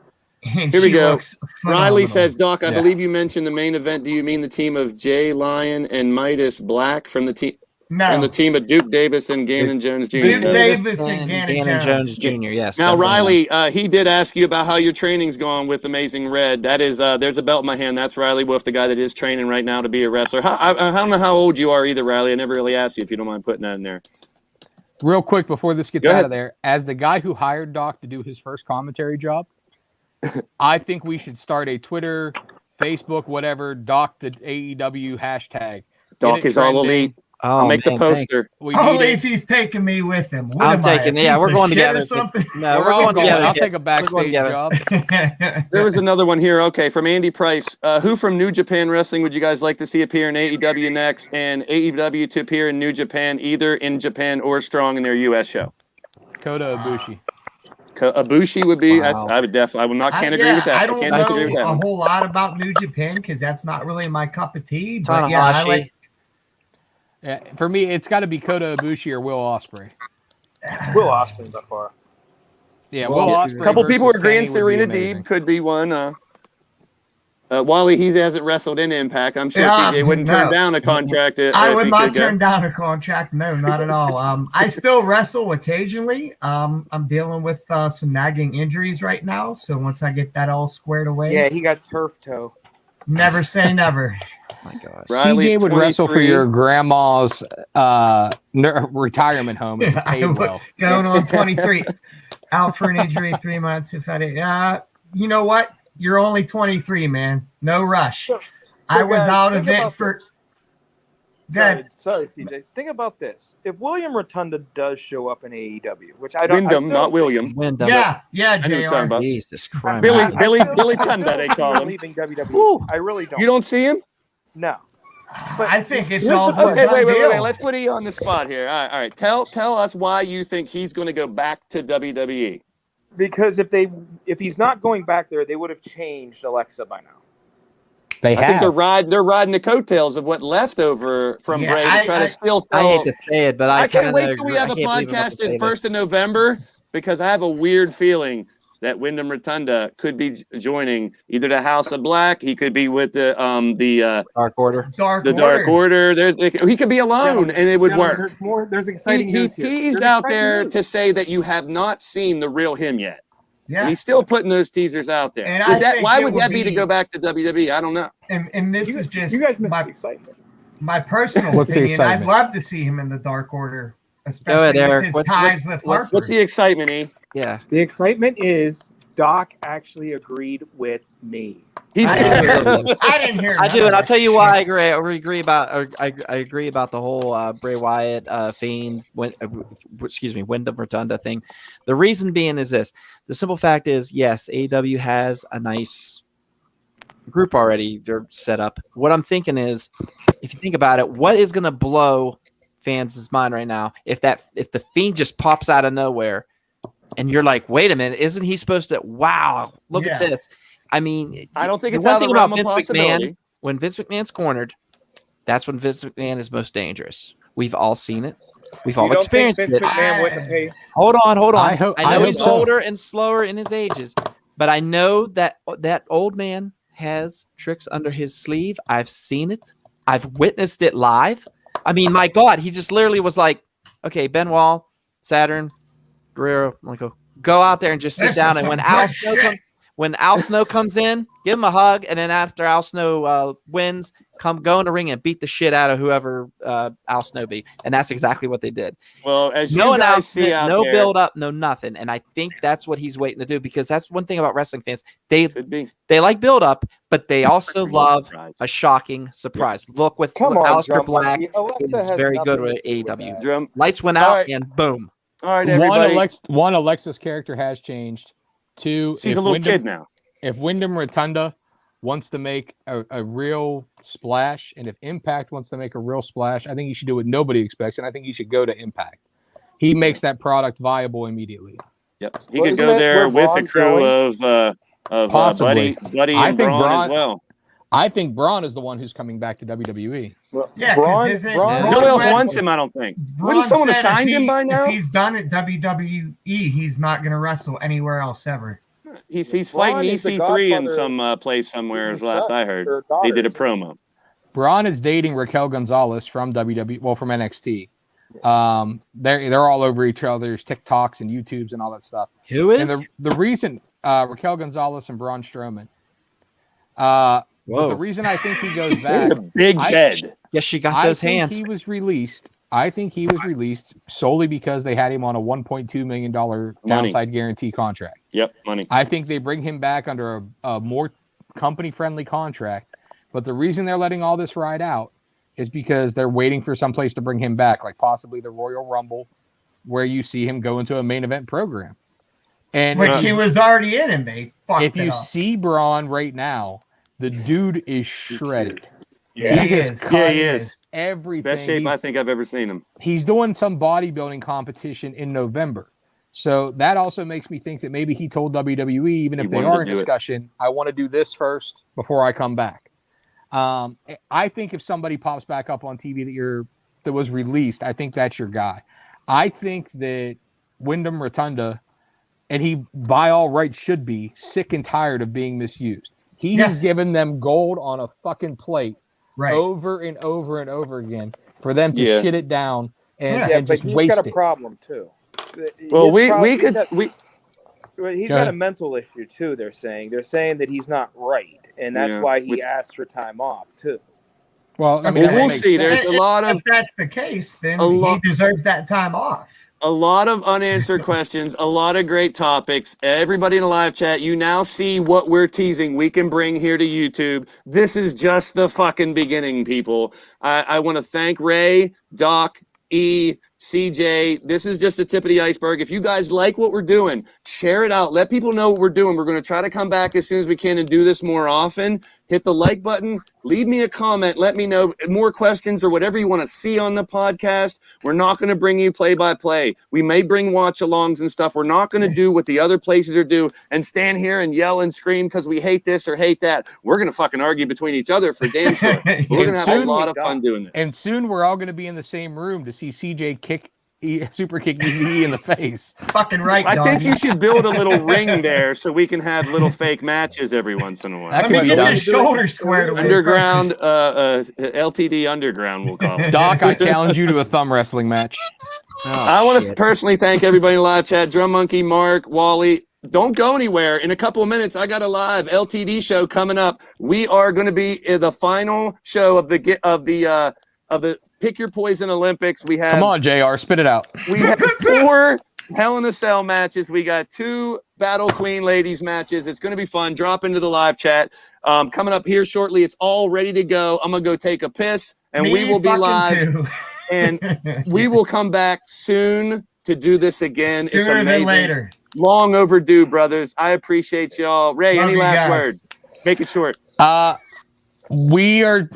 And Here we she go. looks Riley phenomenal. says, Doc, I Yeah. believe you mentioned the main event. Do you mean the team of Jay Lyon and Midas Black from the team and the No. team of Duke Davis and Gannon Jones Jr.? Duke does? Davis and Gannon Jones. Jr. Yes. Now, definitely. Riley, he did ask you about how your training's gone with Amazing Red. That is, there's a belt in my hand. That's Riley Wolf, the guy that is training right now to be a wrestler. I don't know how old you are either, Riley. I never really asked you if you don't mind putting that in there. Real quick before this gets Go out ahead. of there, as the guy who hired Doc to do his first commentary job, I think we should start a Twitter, Facebook, whatever, Doc to AEW hashtag. Get Doc it is all trending. elite. Oh, I'll make the man, thanks. poster. We need Only it. if he's taking me with him. What I'm am I, taking. a Yeah, piece we're of going shit together. or something? No, We're we're all going going. together. I'll kid. take a We're going backstage together. job. There was another one here. Okay, from Andy Price. Who from New Japan Wrestling would you guys like to see appear in AEW next, and AEW to appear in New Japan, either in Japan or Strong in their U.S. show? Kota Ibushi. Ibushi would be. Wow. I would definitely. I will not can't agree with that. I don't can't know disagree with that a one. whole lot about New Japan because that's not really my cup of tea. But yeah, I Tanahashi. like. Yeah, for me, it's got to be Kota Ibushi or Will Ospreay. Will Austin by far. Yeah, Well, Will yeah, Ospreay. A couple people are versus agreeing. Kenny would be Serena amazing. Deeb could be one. Wally, he hasn't wrestled in Impact. I'm sure Yeah, CJ wouldn't no. turn down a contract. I if would he not could go. turn down a contract. No, not at all. I still wrestle occasionally. I'm dealing with some nagging injuries right now. So once I get that all squared away, Yeah, he got turf toe. never say never. Oh my gosh. Riley's CJ would wrestle for 23. your grandma's retirement home if you I paid would- well. Going on 23, out for an injury 3 months. If I did, you know what? You're only 23, man. No rush. I was guys, out think of it about for. this. Good. Sorry, CJ. Think about this. If William Rotunda does show up in AEW, which I don't, Wyndham, not William. Wyndham. Yeah, I know what you're talking JR. about. Jesus Christ. Billy Tunda, they call him. leaving WWE. Woo. I really don't. You don't see him? No. I think it's Here's all the- Okay, wait. deal. Let's put E on the spot here. All right. Tell us why you think he's going to go back to WWE. Because if he's not going back there, they would have changed Alexa by now. They I think have. they're riding the coattails of what left over from Yeah, Bray to try to still I sell. hate to say it, but I can't kinda wait till we agree- have I a can't believe I'm about to podcast say in this. 1st of November because I have a weird feeling that Wyndham Rotunda could be joining either the House of Black. He could be with the Dark Order. Dark Order. He could be alone and it would work. There's He exciting news here. teased There's out exciting there news. to say that you have not seen the real him yet. And Yeah. he's still putting those teasers out there. And I think Why it would would that be to be- go back to WWE? I don't know. And this is just You guys missed the my, excitement. my personal What's the opinion. I'd excitement? love to see him in the Dark Order, Go especially ahead, Eric. with his What's- ties what's- with Harper. What's the excitement, E? Yeah. The excitement is Doc actually agreed with me. I didn't hear this. I didn't hear. I none do, of and I'll that tell you shit. why I agree. I agree about the whole Bray Wyatt, Fiend, Wyndham Rotunda thing. The reason being is this: the simple fact is, yes, AEW has a nice group already. They're set up. What I'm thinking is, if you think about it, what is going to blow fans' mind right now if the Fiend just pops out of nowhere, and you're like, wait a minute, isn't he supposed to? Wow, look at Yeah. this. I mean, I don't think the it's one out of thing the about realm of Vince possibility. McMahon, when Vince McMahon's cornered, that's when Vince McMahon is most dangerous. We've all seen it. We've all You don't think experienced Vince it. McMahon wouldn't have paid? Hold on. I hope I know he's so. older and slower in his ages, but I know that that old man has tricks under his sleeve. I've seen it. I've witnessed it live. I mean, my God, he just literally was like, okay, Benoit, Saturn, Guerrero, I'm like, go out there and just sit This down. is And some when good Al shit. Snow comes in, give him a hug, and then after Al Snow wins, go in the ring and beat the shit out of whoever Al Snow beat. And that's exactly what they did. Well, as No you guys see announcement, out no there, build up, no nothing. And I think that's what he's waiting to do, because that's one thing about wrestling fans. They could be. like build up, but they also love Surprise. a shocking surprise. Look with Come on, Aleister Drum Black Monkey. Alexa is has very good nothing with to do with AEW. that. Drum. Lights went All out right. and boom. All right, everybody. One, Alexa's character has changed. Two, She's if a little Wyndham- kid now. If Wyndham Rotunda wants to make a real splash, and if Impact wants to make a real splash, I think he should do what nobody expects, and I think he should go to Impact. He makes that product viable immediately. Yep. He Well, could isn't go that there where with a Braun's crew going? of Possibly. Buddy I and think Braun as Braun- well. I think Braun is the one who's coming back to WWE. Well, Yeah, 'cause Braun, isn't- Braun, Braun Nobody else went- wants him, I don't think. Braun Wouldn't someone have said if signed him by now? If he's done at WWE, he's not going to wrestle anywhere else ever. He's Braun fighting is the EC3 in godfather some place somewhere, as last I heard. or He did a daughter. promo. Braun is dating Raquel Gonzalez from WWE, well, from NXT. They're all over each other's TikToks and YouTubes and all that stuff. Who is? And the reason Raquel Gonzalez and Braun Strowman. But the reason I think he goes back, A big bed. Yes, she got those hands. He was released. I think he was released solely because they had him on a $1.2 million downside guarantee contract. Yep, money. I think they bring him back under a more company-friendly contract. But the reason they're letting all this ride out is because they're waiting for some place to bring him back, like possibly the Royal Rumble, where you see him go into a main event program. And Which he was already in, and they fucked if it you up. see Braun right now, the dude is shredded. Yeah, He is. Yeah, he is. Everything. Best shape I think I've ever seen him. He's doing some bodybuilding competition in November. So that also makes me think that maybe he told WWE, even if He they wanted are to in do it. discussion, I want to do this first before I come back. I think if somebody pops back up on TV that was released, I think that's your guy. I think that Wyndham Rotunda, and he by all rights should be, sick and tired of being misused. He has given them gold on a fucking plate over and over and over again for them to shit it down and just but he's waste got a it. problem too. Well, He's Go got ahead. a mental issue too. They're saying that he's not right, and that's Yeah, why he which- asked for time off too. Well, I mean, Well, that we'll makes see. sense. There's a lot of If that's the case, then a lot- he deserves that time off. unanswered questions, a lot of great topics. Everybody in the live chat, you now see what we're teasing. We can bring here to YouTube. This is just the fucking beginning, people. I want to thank Ray, Doc, E, CJ. This is just the tip of the iceberg. If you guys like what we're doing, share it out. Let people know what we're doing. We're going to try to come back as soon as we can and do this more often. Hit the like button. Leave me a comment. Let me know more questions or whatever you want to see on the podcast. We're not going to bring you play-by-play. We may bring watch-alongs and stuff. We're not going to do what the other places are doing and stand here and yell and scream because we hate this or hate that. We're going to fucking argue between each other for damn sure. We're going to have a soon lot of fun doing this. And soon we're all going to be in the same room to see CJ super kick EVE in the face. Fucking right, I think dog. you should build a little ring there so we can have little fake matches every once in a while. That Let me could be get done. this shoulder squared away. Underground, first. LTD Underground, we'll call it. Doc, I challenge you to a thumb wrestling match. I want to personally thank everybody in the live chat. Drum Monkey, Mark, Wally. Don't go anywhere. In a couple of minutes, I got a live LTD show coming up. We are going to be in the final show of the Pick Your Poison Olympics. We have Come on, JR, spit it out. We have 4 Hell in a Cell matches. We got 2 Battle Queen ladies matches. It's going to be fun. Drop into the live chat. Coming up here shortly. It's all ready to go. I'm going to go take a piss, and we will be fucking live. too. And we will come back soon to do this again. It's Sooner amazing. than later. Long overdue, brothers. I appreciate y'all. Ray, Love any you last guys. word? Make it short. We are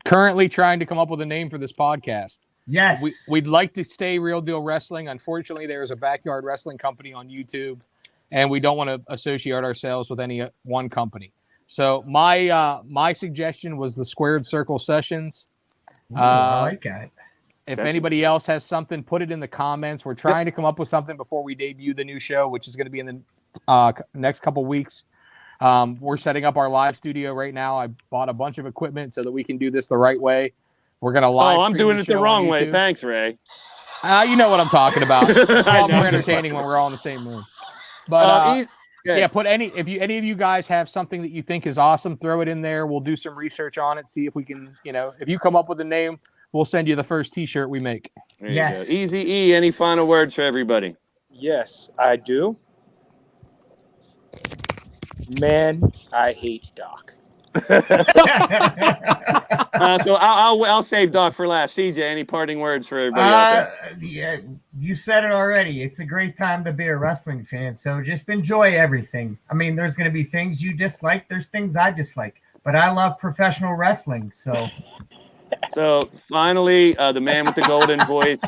currently trying to come up with a name for this podcast. Yes. We'd like to stay Real Deal Wrestling. Unfortunately, there's a backyard wrestling company on YouTube and we don't want to associate ourselves with any one company. So my suggestion was the Squared Circle Sessions. Ooh, I like that. If anybody else has something, put it in the comments. We're trying to come up with something before we debut the new show, which is going to be in the next couple weeks. We're setting up our live studio right now. I bought a bunch of equipment so that we can do this the right way. We're going to live. Oh, I'm doing it the wrong way. Thanks, Ray. You know what I'm talking about. It's a I lot know, more just entertaining when we're all in the same room. But yeah, put any of you guys have something that you think is awesome, throw it in there. We'll do some research on it, see if we can, if you come up with a name, we'll send you the first T-shirt we make. there you go. Easy E, any final words for everybody? Yes, I do. Man, I hate Doc. So I'll save Doc for last. CJ, any parting words for everybody out there? Yeah, you said it already. It's a great time to be a wrestling fan. So just enjoy everything. I mean, there's going to be things you dislike. There's things I dislike, but I love professional wrestling. So Finally, the man with the golden voice,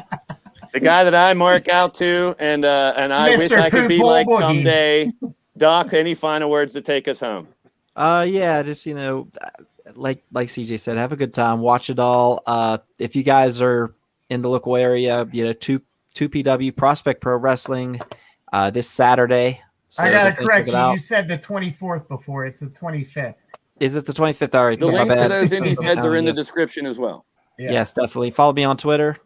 the guy that I mark out to, and I wish I could be like someday. Doc, any final words to take us home? Yeah, just like CJ said, have a good time, watch it all. If you guys are in the local area, 2PW Prospect Pro Wrestling this Saturday. So I gotta correct you. You said the 24th before. It's the 25th. Is it the 25th? All right. The so links my to bad. those indie feds are in the description as well. Yeah. Yes, definitely. Follow me on Twitter.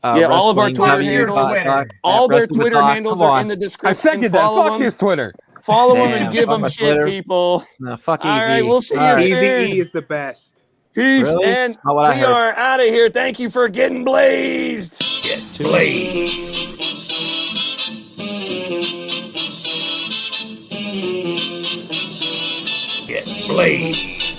All of our Twitter handles, all their Twitter handles are in the description. I second that. Fuck his Twitter. Follow them and give them shit, Twitter. people. No, fuck Easy. All right, we'll see you soon. Easy E is the best. Peace, Really? and we are out of here. Thank you for getting blazed. Get blazed. Get blazed.